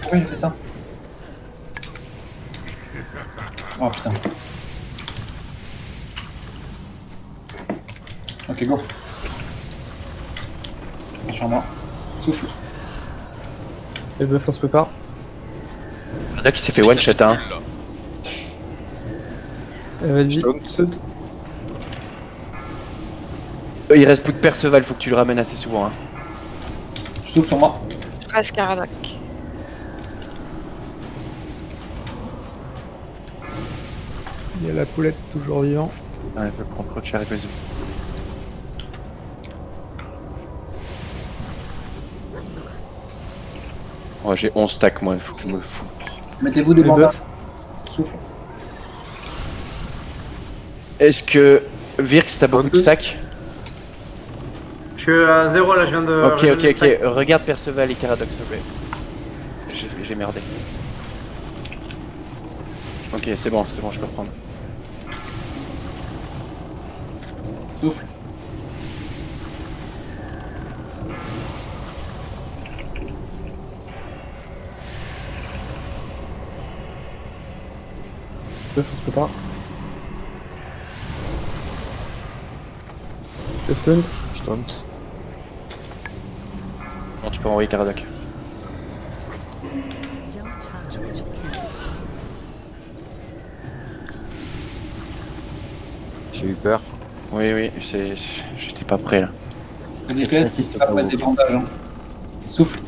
Pourquoi il a fait ça? Oh putain. Ok, go. Sur moi. Souffle. Les buffs, on se prépare. Là qui s'est fait one shot, hein. Vas-y. Il reste plus que Perceval, faut que tu le ramènes assez souvent. Hein. Je souffle sur moi. Stress Caradoc. Il y a la poulette toujours vivant. Ouais, il peut prendre trop de cher avec les yeux. Oh, j'ai 11 stacks, moi, il faut que je me fous. Mettez-vous des bandages. Souffle. Est-ce que Virx, t'as beaucoup de stacks? Je suis à 0 là, je viens de. Ok. Regarde Perceval et Caradoc, s'il te plaît. J'ai merdé. Ok, c'est bon, je peux reprendre. Souffle. Buff, on se prépare. Je stun. Je tente. Bon, tu peux envoyer Caradoc. J'ai eu peur. Oui, j'étais pas prêt là. Le DPS, c'est pas des bandages. Hein. Souffle.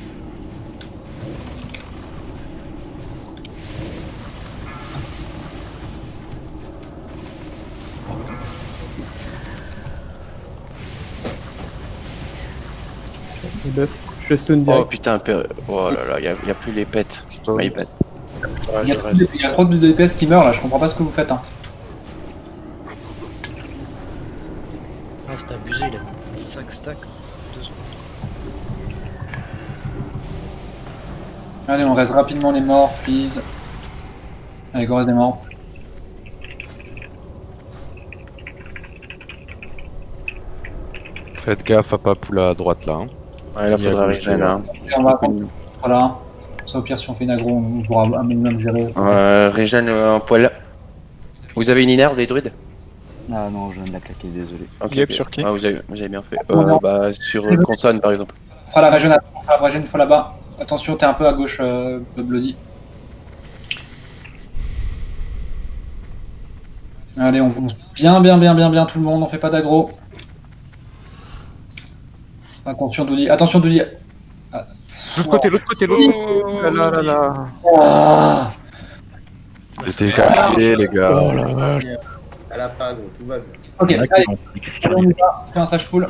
Je stun direct. Oh putain, oh là là, y a plus les pets. My bad. Il y a trop de DPS qui meurent là, je comprends pas ce que vous faites. Hein. Ah, c'est abusé, il a mis 5 stacks. 2 secondes. Allez, on reste rapidement les morts, please. Allez, go, reste des morts. Faites gaffe à pas poula à droite là. Hein. Ouais, là faudra regen là. On va attendre. Voilà. Ça, au pire, si on fait une aggro, on pourra un minimum gérer. Regen un poil. Vous avez une innerve, les druides? Ah non, je viens de la claquer, désolé. Ok, sur qui? Ah, vous avez bien fait. Bah, sur Consonne par exemple. On fera la regen après, on fera la regen une fois là-bas. Attention, t'es un peu à gauche, Bloody. Allez, on fonce bien tout le monde, on fait pas d'aggro. Attention, Doudi. Attention, Doudi. L'autre côté. Là. Oh. Restez calmés, les gars. Oh la vache. Elle a pas, gros, tout va bien. Ok, Il y en a qui allez, ont pris, qu'est-ce qu'il y on a y va, fais un stage pool.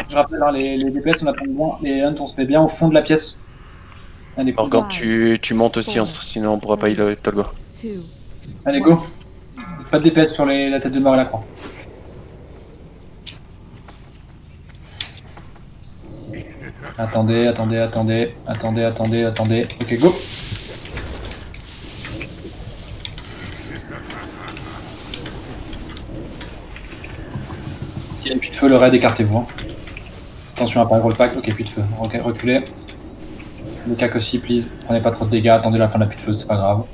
Je rappelle, hein, les DPS on attend bien, les hunts on se met bien au fond de la pièce. Allez, cool. Morgan, tu montes aussi, sinon on pourra pas y le Tolgo. Allez, go. Pas de DPS sur la tête de mort et la croix. Attendez. Ok, go. Il y a une puits de feu, le raid, écartez-vous. Hein. Attention à pas gros le pack. Ok, puits de feu. Ok, reculez. Le cac aussi, please. Prenez pas trop de dégâts. Attendez la fin de la puits de feu, c'est pas grave.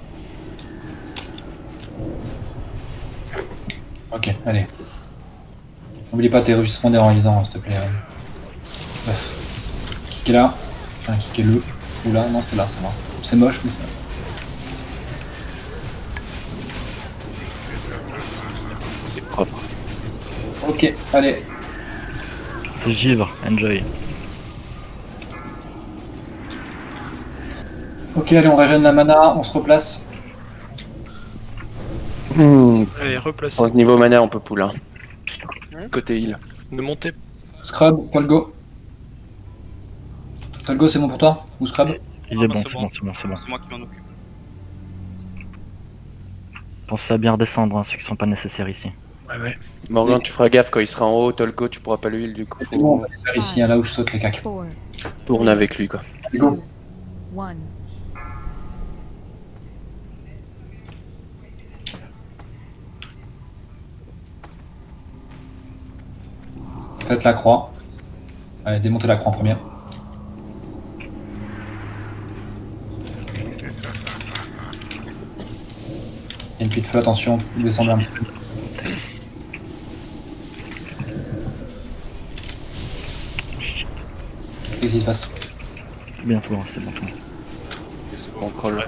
Ok, allez. N'oublie pas tes rugissements démoralisants, s'il te plaît. Bref. Kick est là. Enfin, kick est le. Oula, non, c'est là, c'est là. C'est moche, mais c'est là. C'est propre. Ok, allez. C'est givre, enjoy. Ok, allez, on régène la mana, on se replace. Allez, replace. Au niveau mana, on peut pull. Hein. Côté heal. De monter. Scrub, Tolgo. Tolgo, c'est bon pour toi? Ou Scrub? Il est bon, c'est bon. C'est moi qui m'en occupe. Pensez à bien redescendre, hein, ceux qui sont pas nécessaires ici. Ouais. Morgan, tu feras gaffe quand il sera en haut, Tolgo, tu pourras pas le heal du coup. C'est bon, on va le faire ici, hein, là où je saute les cacs. Tourne avec lui quoi. Go. Faites la croix. Allez, démontez la croix en première. Il y a une puits de feu, attention, descendez un petit peu. Qu'est-ce qui se passe? Bientôt, hein, c'est bon tout. On colle.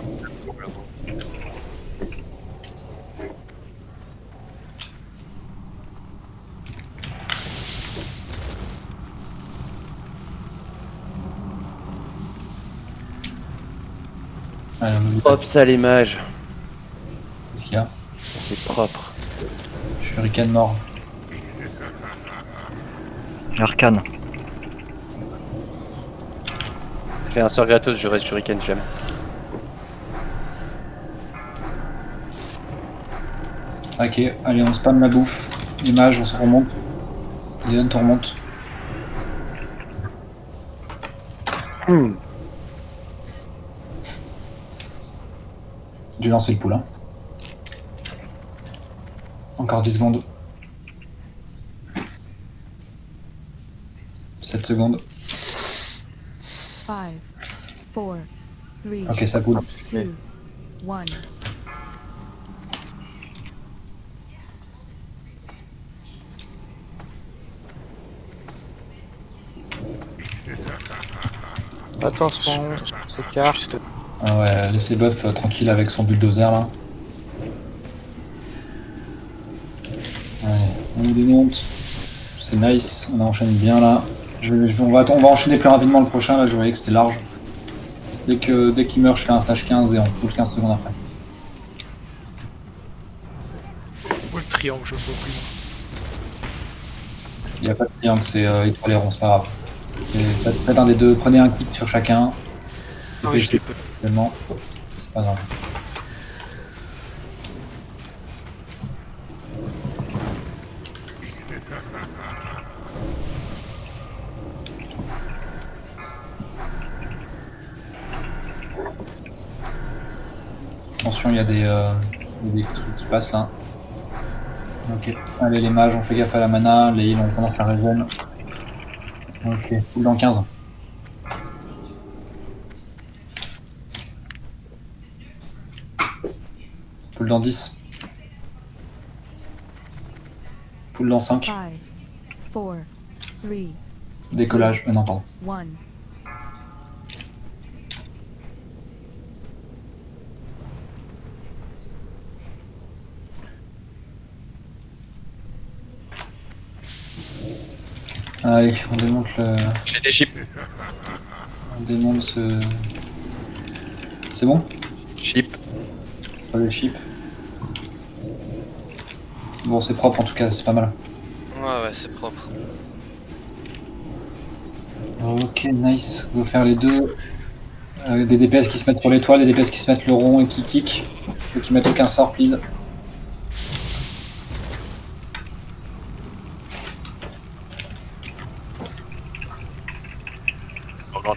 Allez, Hop, ça les mages. Qu'est-ce qu'il y a? C'est propre. Shuriken mort. Arcane. Fais un sort gratos, je reste Shuriken jamais. Ok, allez, on spam la bouffe. Les mages, on se remonte. Les hunts, on remonte. J'ai lancé le pool. Hein. Encore 10 secondes. 7 secondes. 5, 4, 3, Ok, ça poule. 2, 1. Attention, c'est carte. Ah ouais, laissez Buff tranquille avec son bulldozer là. Allez, on démonte. C'est nice, on enchaîne bien là. On va enchaîner plus rapidement le prochain, là je voyais que c'était large. Dès qu'il meurt, je fais un stage 15 et on pull 15 secondes après. Où le triangle, je vois plus. Il n'y a pas de triangle, c'est étoilé rond, c'est pas grave. Faites un des deux, prenez un kit sur chacun. Ah oui, je l'ai pas. C'est pas grave. Attention, il y a des trucs qui passent là. Ok, allez les mages, on fait gaffe à la mana, les heals on commence à regen. Ok, full dans 15. Full dans 10. Full dans 5. 5, 4, 3, Décollage, non pardon. 1. Allez, on démonte le... J'ai des chips. On démonte ce... C'est bon? Chip. Pas le chip. Bon, c'est propre en tout cas, c'est pas mal. Ouais, c'est propre. Ok, nice. On va faire les deux. Des DPS qui se mettent pour l'étoile, des DPS qui se mettent le rond et qui kick. Ceux qui mettent aucun sort, please.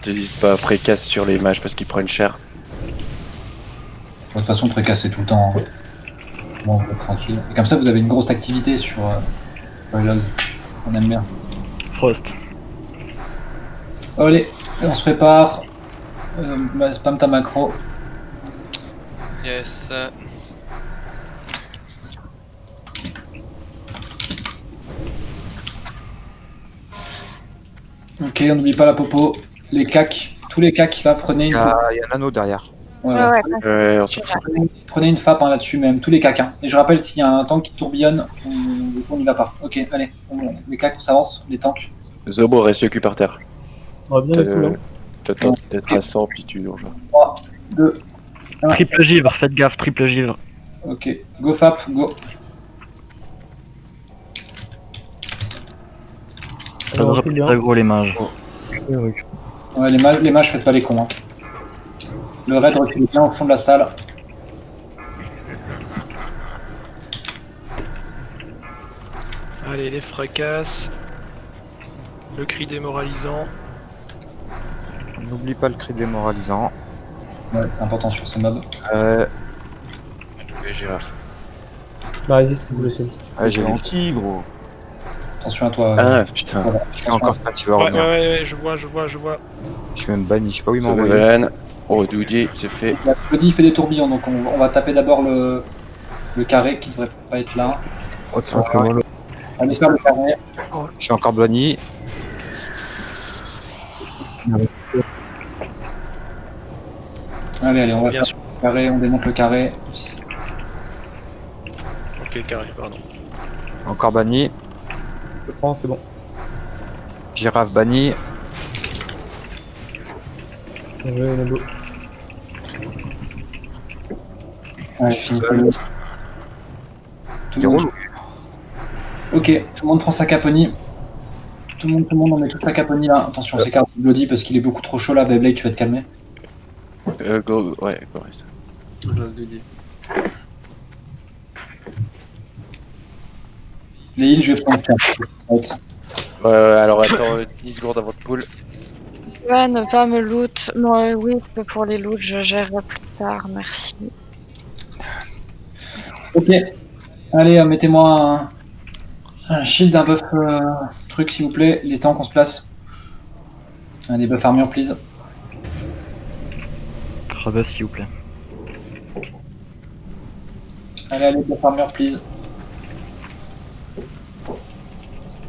N'hésite pas à précasse sur les mages parce qu'ils prennent cher. De toute façon, précasser tout le temps. Hein. Bon, tranquille. Et comme ça, vous avez une grosse activité sur les logs. On aime bien. Frost. Allez, on se prépare. Spam ta macro. Yes. Ok, on n'oublie pas la popo. Les cacs. Tous les cacs, là, prenez Il y une... a un anneau derrière. Prenez une FAP là-dessus même, tous les cacs. Hein. Et je rappelle, s'il y a un tank qui tourbillonne, on n'y va pas. Ok, allez, les cacs, on s'avance, les tanks. Zobo reste le cul par terre. On va bien les coups là. T'attends d'être à 100 amplitude, genre. 3, 2, 1. Triple givre, faites gaffe, triple givre. Ok, go FAP, go. Ça devrait plus très gros les mages. Ouais, les mages, faites pas les cons. Hein. Le raid recule bien au fond de la salle. Allez, les fracasses. Le cri démoralisant. N'oublie pas le cri démoralisant. Ouais, c'est important sur ces mobs. Gérard. Bah, résiste, vous le savez. Ah, j'ai gentil, gros. Attention à toi. Ah, putain. Voilà. Je suis encore stun, tu vas revenir. Ouais, je vois. Je suis même banni, je sais pas où il m'a envoyé. Seven. Oh, Doudi, c'est fait. Bloody fait des tourbillons, donc on va taper d'abord le carré qui devrait pas être là. Allez, faire le carré. Je suis encore banni. Allez, on va faire le carré, on démonte le carré. Ok, carré, pardon. Encore banni. Je prends, c'est bon. Girafe banni. Ouais, ok, tout le monde prend sa caponie. Tout le monde, on met toute la caponie là. Attention, on s'écarte de Bloody parce qu'il est beaucoup trop chaud là. Beyblade, tu vas te calmer. Go, ouais, correct. Les heals, je vais prendre 4. Alors attends 10 secondes avant de pull. Ouais, ne pas me loot. Non, oui, pour les loots, je gérerai plus tard, merci. Ok, allez, mettez-moi un shield, un buff truc s'il vous plaît. Les tanks, on se place. Des buffs armure, please. Rebuff s'il vous plaît. Allez, buff armure, please.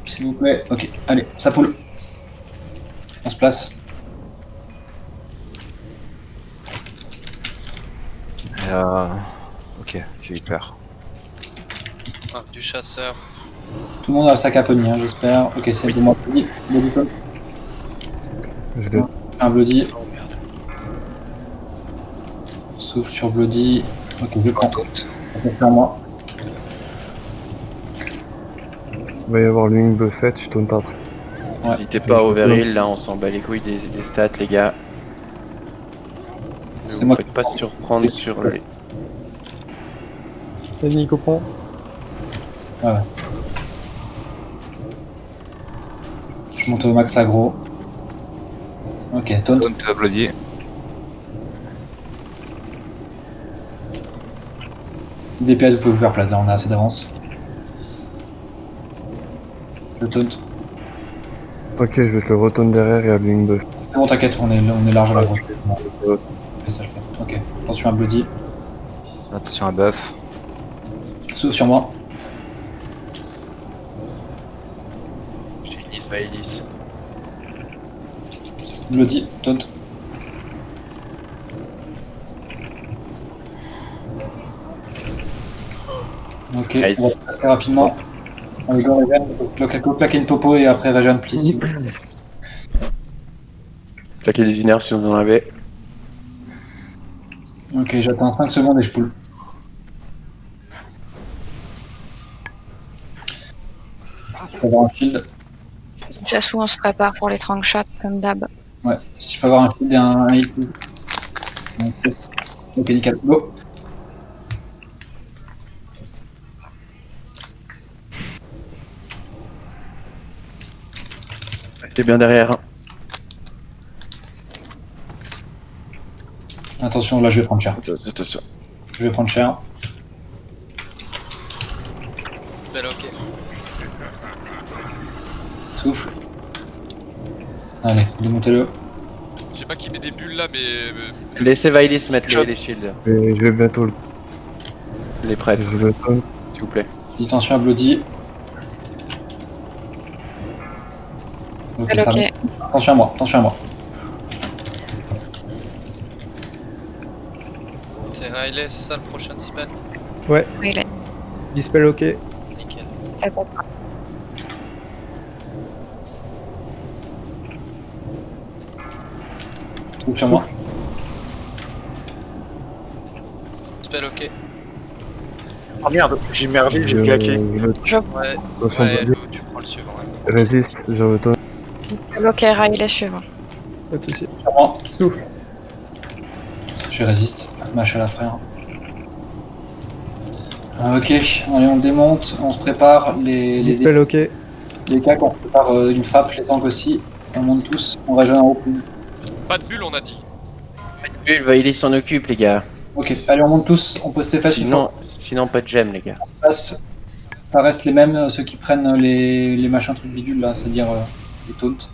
S'il vous plaît. Ok, allez, ça poule. On se place. Ok, j'ai eu peur. Ah, du chasseur. Tout le monde a sa caponie, hein, j'espère. Ok, c'est bon, moi, Bloody. Un Bloody. Souffle sur Bloody. Ok, je prends. Ça fait moi. Il va y avoir l'une buffette, je tourne après. N'hésitez pas à overheal, là on s'en bat les couilles des stats les gars. Ne vous faites pas surprendre sur les... Vas-y Nico, prends. Ouais. Je monte au max aggro. Ok, taunt. Taunt Bloody. DPS, vous pouvez vous faire place, là on a assez d'avance. Le taunt. Ok, je vais te le retourner derrière et à Bling Buff. C'est bon, t'inquiète, on est large à la grosse. Ok, ça le fait. Ok, attention à Bloody. Attention à buff. Sauf sur moi. J'ai une Nice Vaelis. Bloody, taunt. Ok, nice. on va faire très rapidement. On va go Regen, claquer une popo et après Regen, please. Claquer des innerves si on en avait. Ok, j'attends 5 secondes et je pull. peux avoir un shield. De toute façon, on se prépare pour les trunk shots comme d'hab. Ouais, si je peux avoir un shield et un hit. Ok, nickel. Go. T'es bien derrière. Attention, là je vais prendre cher. Attention. Je vais prendre cher. Belle ok. Souffle. Allez, démontez-le. Je sais pas qui met des bulles là, mais. Laissez Vailis mettre les shields. Je vais bientôt le. Les prêtres, Je vais pas. s'il vous plaît. Fais attention à Bloody. Ok, Belle ça ok. va. Attention à moi, attention à moi. C'est Riley, c'est ça le prochain dispel? Ouais. Oui, il est. Dispel ok. Nickel. Ça va pas. Trouve sur moi. Dispel ok. Oh merde, j'ai mergé, j'ai claqué. Ouais, ouais, Lou, tu prends le suivant. Ouais. Résiste, je retourne. Ok, Riley suivant. Pas de soucis. Sur moi. Souffle. Je résiste. Mâche à la frère. Ok, allez, on démonte, on se prépare. Dispel ok. Les cacs, on prépare une frappe, les tanks aussi. On monte tous, on va jouer en haut. Pas de bulles, on a dit. Bulle, Vailis s'en occupe, les gars. Ok, allez, on monte tous, on pose ses fesses. Sinon, pas de gemme, les gars. Ça reste les mêmes, ceux qui prennent les machins trucs bidules là, c'est-à-dire les taunts.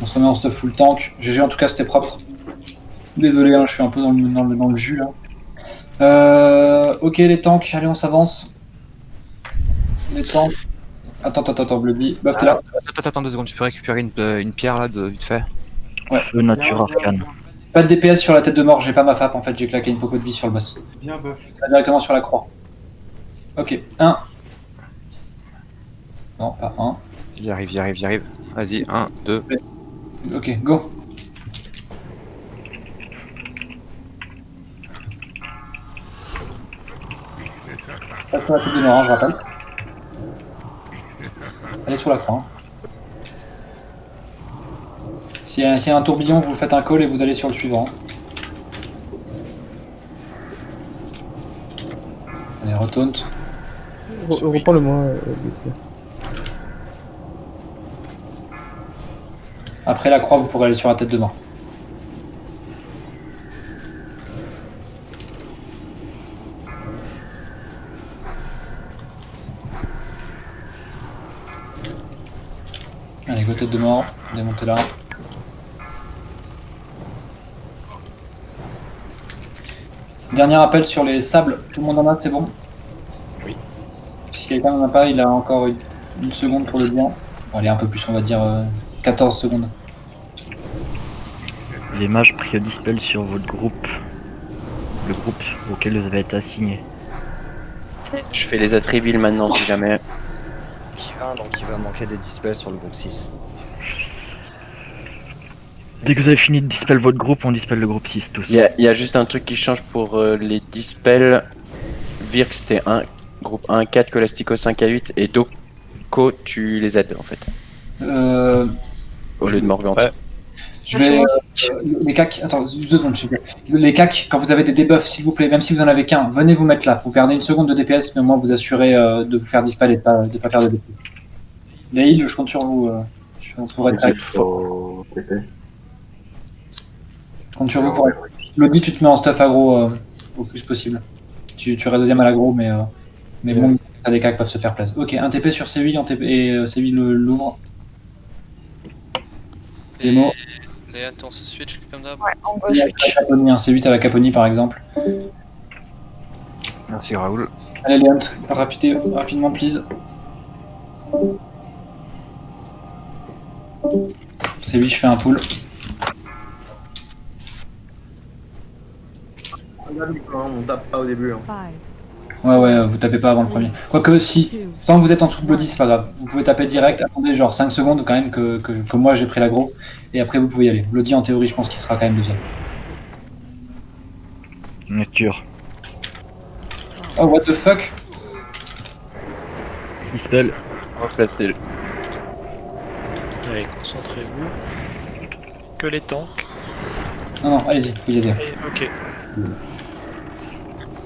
On se remet en stuff full tank. GG, en tout cas, c'était propre. Désolé, hein, je suis un peu dans le jus là. Ok, les tanks, allez, on s'avance. Les tanks. Attends, Bloody. Buff, t'es là. Attends 2 secondes, je peux récupérer une pierre là, vite fait. Ouais. Feu nature arcane. Pas de DPS sur la tête de mort, j'ai pas ma FAP en fait, j'ai claqué une popo de vie sur le boss. Bien buff. Directement sur la croix. Ok, 1. Non, pas 1. J'y arrive. Vas-y, 1, 2. Ok, go. Pas sur la tête de mort, hein, je rappelle. Allez sur la croix. Hein. S'il y a un tourbillon, vous faites un call et vous allez sur le suivant. Allez, retaunt. Reprends-le-moi. Après la croix, vous pourrez aller sur la tête de mort. Allez, go tête de mort, démontez là. Dernier appel sur les sables, tout le monde en a, c'est bon? Oui. Si quelqu'un n'en a pas, il a encore une seconde pour le dire. Allez, un peu plus, on va dire 14 secondes. Les mages pris au dispel sur votre groupe. Le groupe auquel vous avez été assigné. Je fais les attributs maintenant si jamais. Donc il va manquer des dispels sur le groupe 6. Dès que vous avez fini de dispel votre groupe, on dispel le groupe 6 tous. Il y a juste un truc qui change pour les dispels. Virk c'était groupe 1 4, Colastico 5 à 8 et Doko tu les aides en fait. Au lieu de Morgante. Ouais. Je vais. Les cacs, attends, 2 secondes, s'il vous plaît. Les cacs, quand vous avez des debuffs, s'il vous plaît, même si vous en avez qu'un, venez vous mettre là. Vous perdez une seconde de DPS, mais au moins vous assurez de vous faire dispel et de pas faire de DPS. Les heals, je compte sur vous. Pour être actif. Je compte sur vous pour être. Lobby, tu te mets en stuff aggro au plus possible. Tu restes deuxième à l'aggro, mais bon, les cacs peuvent se faire place. Ok, un TP sur C8 et C8 l'ouvre. Démo. Léa, on se switch comme d'hab. Ouais, on go switch. Un C8 à la Caponi par exemple. Merci Raoul. Allez Léant, rapidement please. C8, je fais un pull. On tape pas au début. Hein. Ouais, vous tapez pas avant le premier. Quoique si, tant que vous êtes en dessous de Bloody, c'est pas grave. Vous pouvez taper direct, attendez genre 5 secondes quand même que moi j'ai pris l'aggro. Et après vous pouvez y aller. Bloody en théorie je pense qu'il sera quand même deuxième. Nature. Oh what the fuck. Dispel. Replacez-le. Allez, concentrez-vous. Que les tanks. Non, non, allez-y, faut y aider. Ok.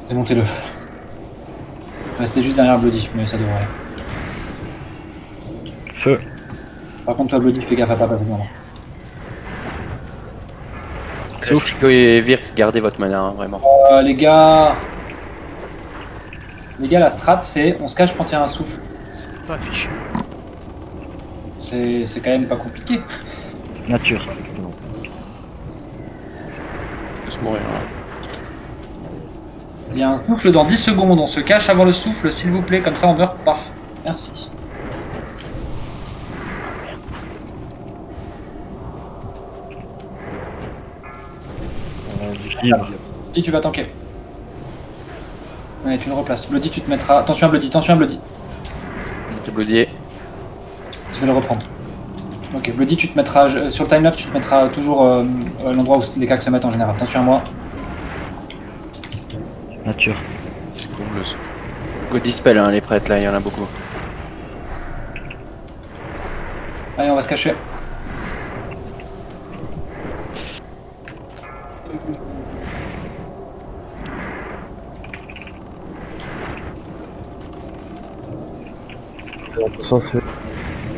Démontez-le. Restez juste derrière Bloody, mais ça devrait aller. Feu. Par contre, toi, Bloody, fais gaffe à pas passer devant. Chico et Virk, gardez votre mana, hein, vraiment. Les gars, la strat, c'est on se cache quand il y a un souffle. C'est pas affiché. C'est quand même pas compliqué. Nature. Tous mourir. Il y a un souffle dans 10 secondes, on se cache avant le souffle, s'il vous plaît, comme ça on meurt pas. Merci. Bloody, tu vas tanker. Ouais, tu le replaces. Bloody, tu te mettras. Attention à Bloody, attention à Bloody. Tu Bloody. Je vais le reprendre. Ok, Bloody, tu te mettras. Sur le timelapse, tu te mettras toujours l'endroit où les cacs se mettent en général. Attention à moi. Nature. C'est con le souffle. Go dispel, hein, les prêtres là, il y en a beaucoup. Allez, on va se cacher.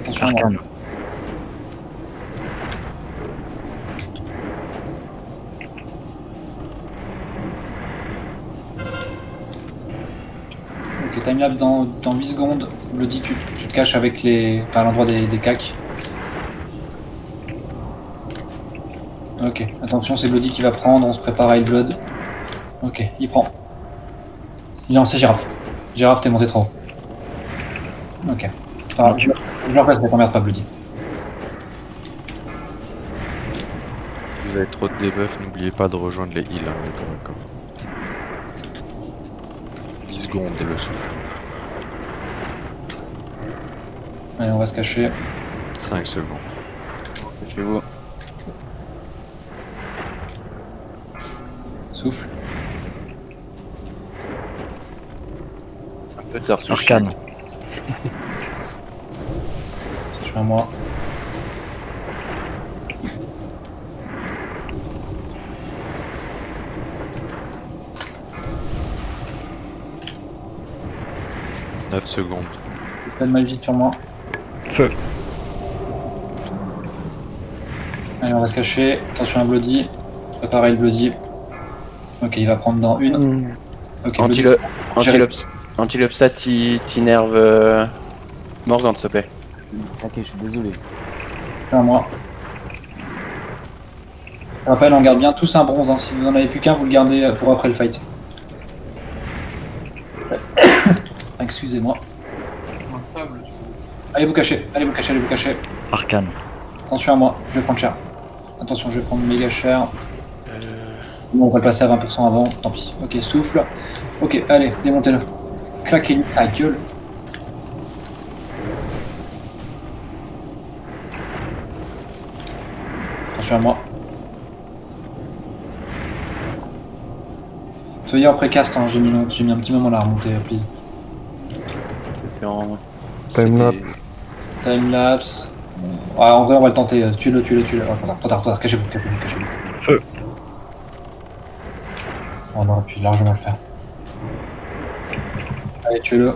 Attention à moi. Ok, timelapse dans 8 secondes. Bloody, tu te caches avec à l'endroit des cacs. Ok, attention, c'est Bloody qui va prendre, on se prépare à Blood. Ok, il prend. Non, c'est Girafe. Girafe, t'es monté trop haut. Ok. Je le replace, mais t'emmerdes pas Bloody. Si vous avez trop de debuff, n'oubliez pas de rejoindre les heals. Hein, 10 secondes et le souffle. Allez, on va se cacher. 5 secondes. Chez vous. Souffle. Un peu tard sur Arcane. Je suis à moi. « 9 secondes. Pas de magie sur moi. Feu. Allez, on va se cacher. Attention à Bloody. Préparez le Bloody. Ok, il va prendre dans une. Ok, Antilopsat, t'innerve Morgan, s'il te plaît. Ok, je suis désolé. C'est à moi. Je rappelle, on garde bien tous un bronze. Hein. Si vous en avez plus qu'un, vous le gardez pour après le fight. Excusez-moi. Allez vous cacher, allez vous cacher, allez vous cacher. Arcane. Attention à moi, je vais prendre cher. Attention, je vais prendre méga cher. Bon, on va le passer à 20% avant, tant pis. Ok, souffle. Ok, allez, démontez-le. Claquez-lui sa gueule. Attention à moi. Soyez en pré-cast, hein. J'ai mis un petit moment là à remonter, please. Timelapse. Ouais, en vrai, on va le tenter. Tuez-le. Ouais, trop tard. Cachez-vous. Feu. On aurait pu largement le faire. Allez, tuez-le.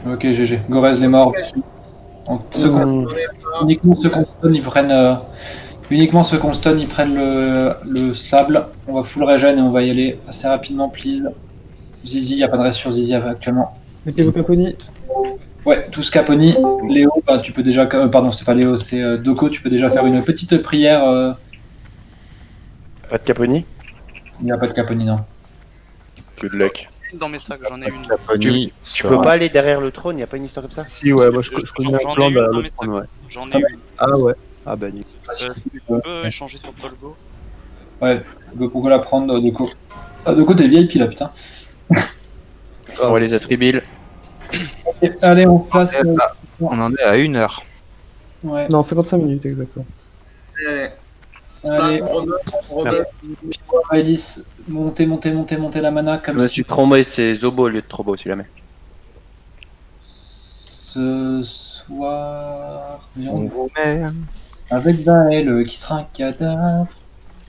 Ok, GG. Gorez les morts. Uniquement ceux qu'on stun, ils prennent. Uniquement ceux qu'on stun, ils prennent le stable. On va full regen et on va y aller assez rapidement, please. Zizi, y a pas de reste sur Zizi actuellement. Mettez-vous Caponi. Ouais, tous Caponi. Léo, bah, tu peux déjà. Pardon, c'est pas Léo, c'est Doko. Tu peux déjà faire une petite prière. Pas de Caponi? Il n'y a pas de Caponi, non. Good luck. Dans mes sacs, j'en ai une. Tu peux pas aller derrière le trône, y a pas une histoire comme ça? Si, ouais, moi je connais un plan derrière le trône, ouais. J'en ai une. Ah ouais. Ah bah nickel. Tu peux échanger sur Tolgo? Ouais, Go la prendre, Doko. Ah, Doko, t'es VIP là, putain. On va les attribuer. Allez, on passe. On en est à 1 heure. Ouais. Non, 55 minutes exactement. Allez. Alice, montez la mana comme Je me suis trompé, c'est Zobo au lieu de Trobo, si jamais. ce soir. On vous met. Avec Daël qui sera un cadavre.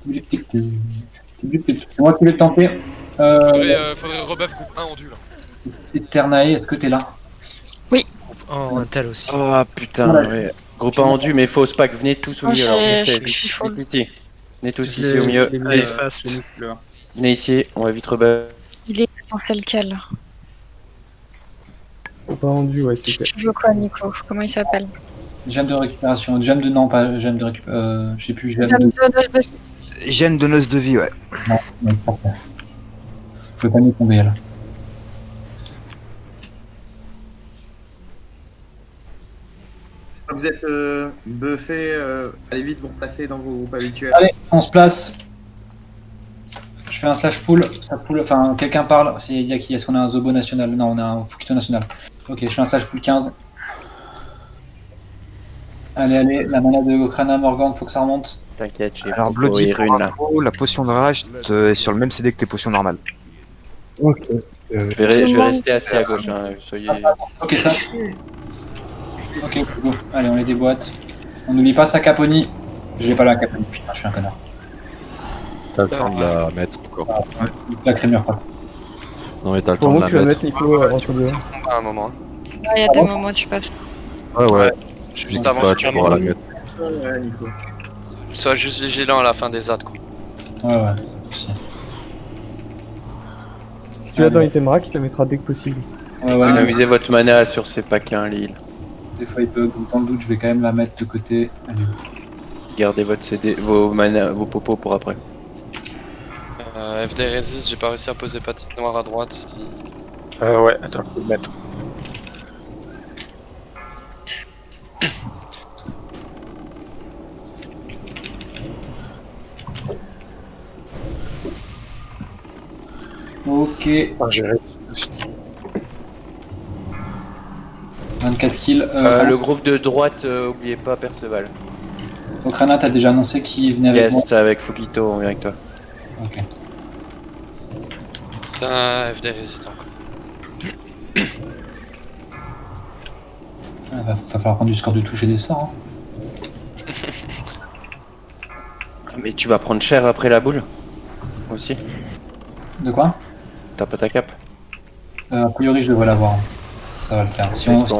C'est moi qui vais le tenter. Faudrait rebuff groupe 1 en duel. Eternae, est-ce que t'es là? Oui. Oh, un tel aussi. Ah putain, ouais. Groupe pas rendu, mais faux pack, venez tous au milieu. Alors, venez tous ici au milieu. Allez, fast. Venez ici, on va vite rebuff. Il est en fait lequel? Pas rendu, ouais, s'il te plaît. Tu veux quoi, Nico? Comment il s'appelle? Gemme de récupération. Gemme de. Non, pas gemme de récupération. Je sais plus, gemme Gemme de. Gemme donneuse de vie, ouais. Non, pas ça. Je peux pas m'y tomber là. Vous êtes buffé, allez vite vous replacer dans vos groupes habituels. Allez, on se place. Je fais un slash pool. Ça pool, enfin, quelqu'un parle. Il y a qui? Est-ce qu'on a un Zobo national? Non, on a un Fukito national. Ok, je fais un slash pool 15. Allez, la mana de Okrana Morgan, faut que ça remonte. T'inquiète, j'ai Alors, Bloody, pour info, la potion de rage est sur le même CD que tes potions normales. Ok. Je vais rester assis à gauche, hein. Soyez. Ok, ça. Ok, go. Allez, on les déboîte. On n'oublie pas sa Caponi. J'ai pas la Caponi, putain, je suis un connard. T'as le temps de la mettre encore. La crémure, quoi. Non, mais t'as le Pour temps de moi, la tu vas mettre. mettre Nico entre deux. À un moment. Il y a des moments où tu passes. Ouais. Juste avant. Bah, tu pourras la mettre. Ouais, Nico. Sois juste vigilant à la fin des ZAD, quoi. Ouais. Aussi. Si tu l'as dans Itemrack, il te la mettra dès que possible. Ouais. Économisez votre mana sur ces packs, hein, Lille. Des fois, il bug, ou dans le doute, je vais quand même la mettre de côté. Allez. Gardez votre CD, vos mana, vos popos pour après. FD Resist, j'ai pas réussi à poser patite noire à droite. Si... Ouais, attends, je peux le mettre. Ok. J'ai 24 kills. Le groupe de droite, oubliez pas Perceval. Okrana, t'as déjà annoncé qu'il venait avec moi? Yes, avec Fukito, on vient avec toi. Ok. Putain, FD résistant, quoi. Va falloir prendre du score de touche et des sorts. Hein. Mais tu vas prendre cher après la boule aussi. De quoi? T'as pas ta cape? A priori, je devrais l'avoir. Ça va le faire. Si Est-ce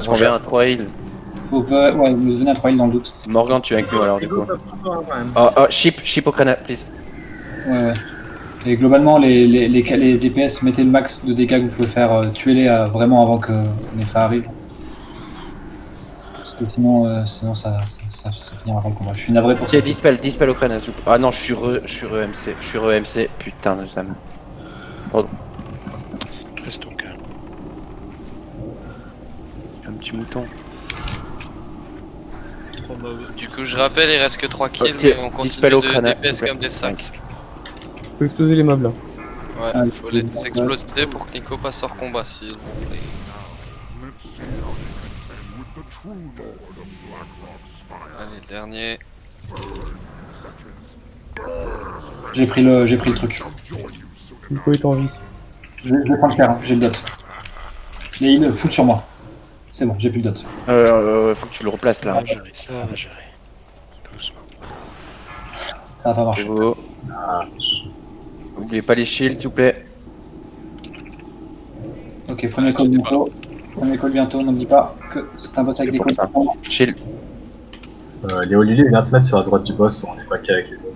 qu'on vient à 3 heals? Ouais, vous venez à 3 heals dans le doute. Morgan, tu es avec nous alors du coup. Ship au crâne, please. Ouais. Et globalement, les DPS, mettez le max de dégâts que vous pouvez faire. Tuez-les vraiment avant que Nefa arrive. Parce que sinon ça finira pas le combat. Je suis navré pour ça. Tiens, dispel au crâne. Ah non, je suis re-MC. Putain de Sam. Pardon. Reste ton calme. Un petit mouton. Du coup, je rappelle, il reste que 3 kills, mais on continue de DPS comme des sacs. Faut exploser les mobs là. Ouais, faut les exploser pour que Nico passe hors combat s'il vous plaît. Allez, dernier. J'ai pris le truc. Nico est en vie. Je vais prendre cher, hein, j'ai le dot. Les heals, full sur moi. C'est bon, j'ai plus le dot. Faut que tu le replaces là. Ça va gérer. Doucement. Ça va pas marcher. C'est chaud. N'oubliez pas les shields, s'il vous plaît. Ok, premier call bientôt. Premier call bientôt, n'oublie pas que c'est un boss avec des calls. Shield. Léo Lulu vient te mettre sur la droite du boss, on est pas qu'avec les autres.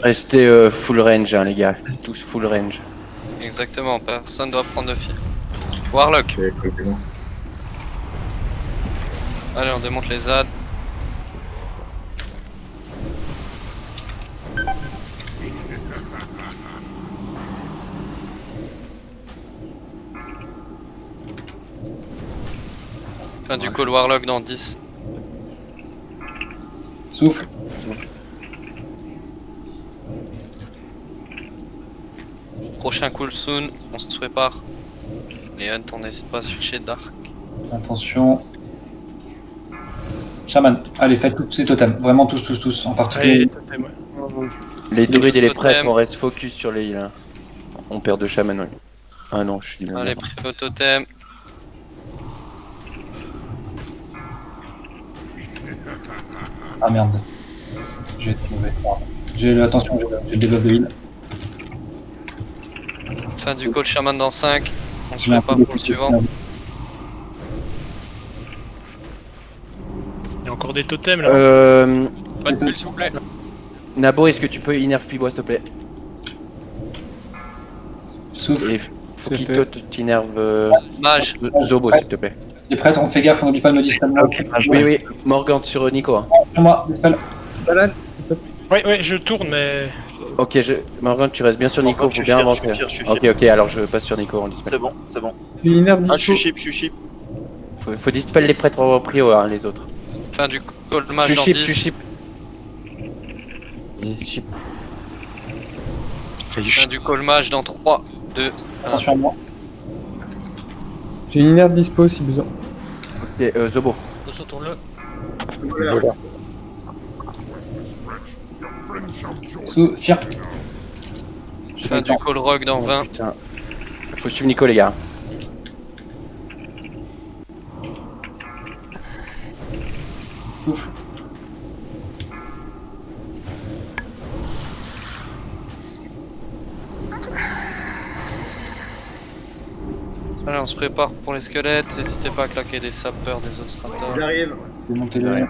Restez full range, hein, les gars. Tous full range. Exactement, personne doit prendre de fil. Warlock. Allez, on démonte les ZAD. Fin du call Warlock dans 10. Souffle. Prochain call soon, on se prépare. Les Hunt, on n'hésite pas à switcher Dark. Attention. Shaman, allez, faites tous ces totems. Vraiment tous, en particulier. Les druides et les prêtres, on reste focus sur les heals. Hein. On perd 2 chamans, oui. Ah non, je suis Allez, pris au totem. Ah merde. J'ai été mauvais. J'ai attention, j'ai le debuff de heal. Fin du call chaman dans 5. On se J'ai un prépare peu pour le de- suivant. Il y a encore des totems là. Pas de bulle, s'il vous plaît. Nabo, est-ce que tu peux innerve Pibois s'il te plaît? Souffle. Et faut C'est qu'il fait. t'innerve Mage. Zobo s'il te plaît. Les prêtres, on fait gaffe, on n'oublie pas de me dispel. Oui, oui, Morgant sur Nico. hein. Sur moi, dispel. Ouais, je tourne, mais. Ok, Morgant, tu restes bien sur Nico, Morgant, je faut suis bien fier, avancer. je suis fier, je suis Ok, fier. ok, alors je passe sur Nico en dispel. C'est bon, c'est bon. L'inerve Ah, je suis chip. Faut dispel les prêtres en prio, hein, les autres. Fin du call mage Tu dans chip, 10. tu chip. Fin du call mage dans 3, 2, 1. Attention à moi. J'ai une inerte dispo si besoin. Ok, Zobo. Sautons-le. Voilà. Sous, fire. Fin du call rogue dans 20. Putain. Faut suivre Nico, les gars. Souffle. Allez, on se prépare pour les squelettes. N'hésitez pas à claquer des sapeurs des autres stratas. J'arrive. Je vais monter le...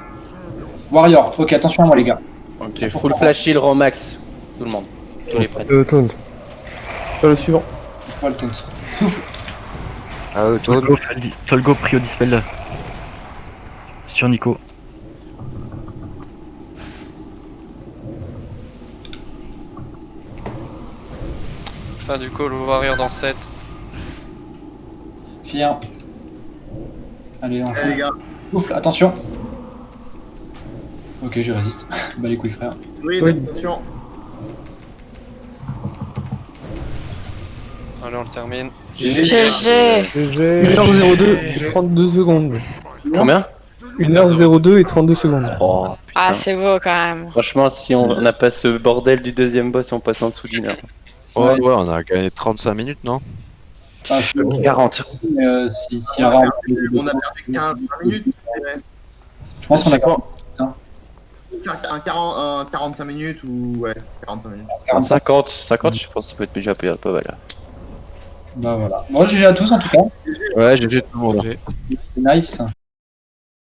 Warrior, ok, attention à moi les gars. Ok, full flash heal, max. Tout le monde. Tous les prêtres. Taunt. Sur le suivant. Pas le taunt. Souffle. Ah, toi. Solgo pris au dispel là. Sur Nico. Fin du call warrior dans 7. Fire. Allez, on Allez, les gars. souffle, attention. Ok, je résiste. Bah les couilles frère. Oui, attention. Allez, on le termine. GG. J'ai 1h02 et 32 secondes. Combien? 1h02 et 32 secondes. Oh, Ah, c'est beau quand même. franchement, si on n'a pas ce bordel du deuxième boss, on passe en dessous d'une heure. Ouais, on a gagné 35 minutes, non? Ah, 40. Si y a vraiment... On a perdu 15 minutes. Ouais. Je pense qu'on a quoi? Un 45 minutes ou. Ouais, 45 minutes. 50, je pense que ça peut être déjà pas mal. Bah voilà. Moi GG à tous en tout cas. Ouais, GG tout le monde. C'est nice.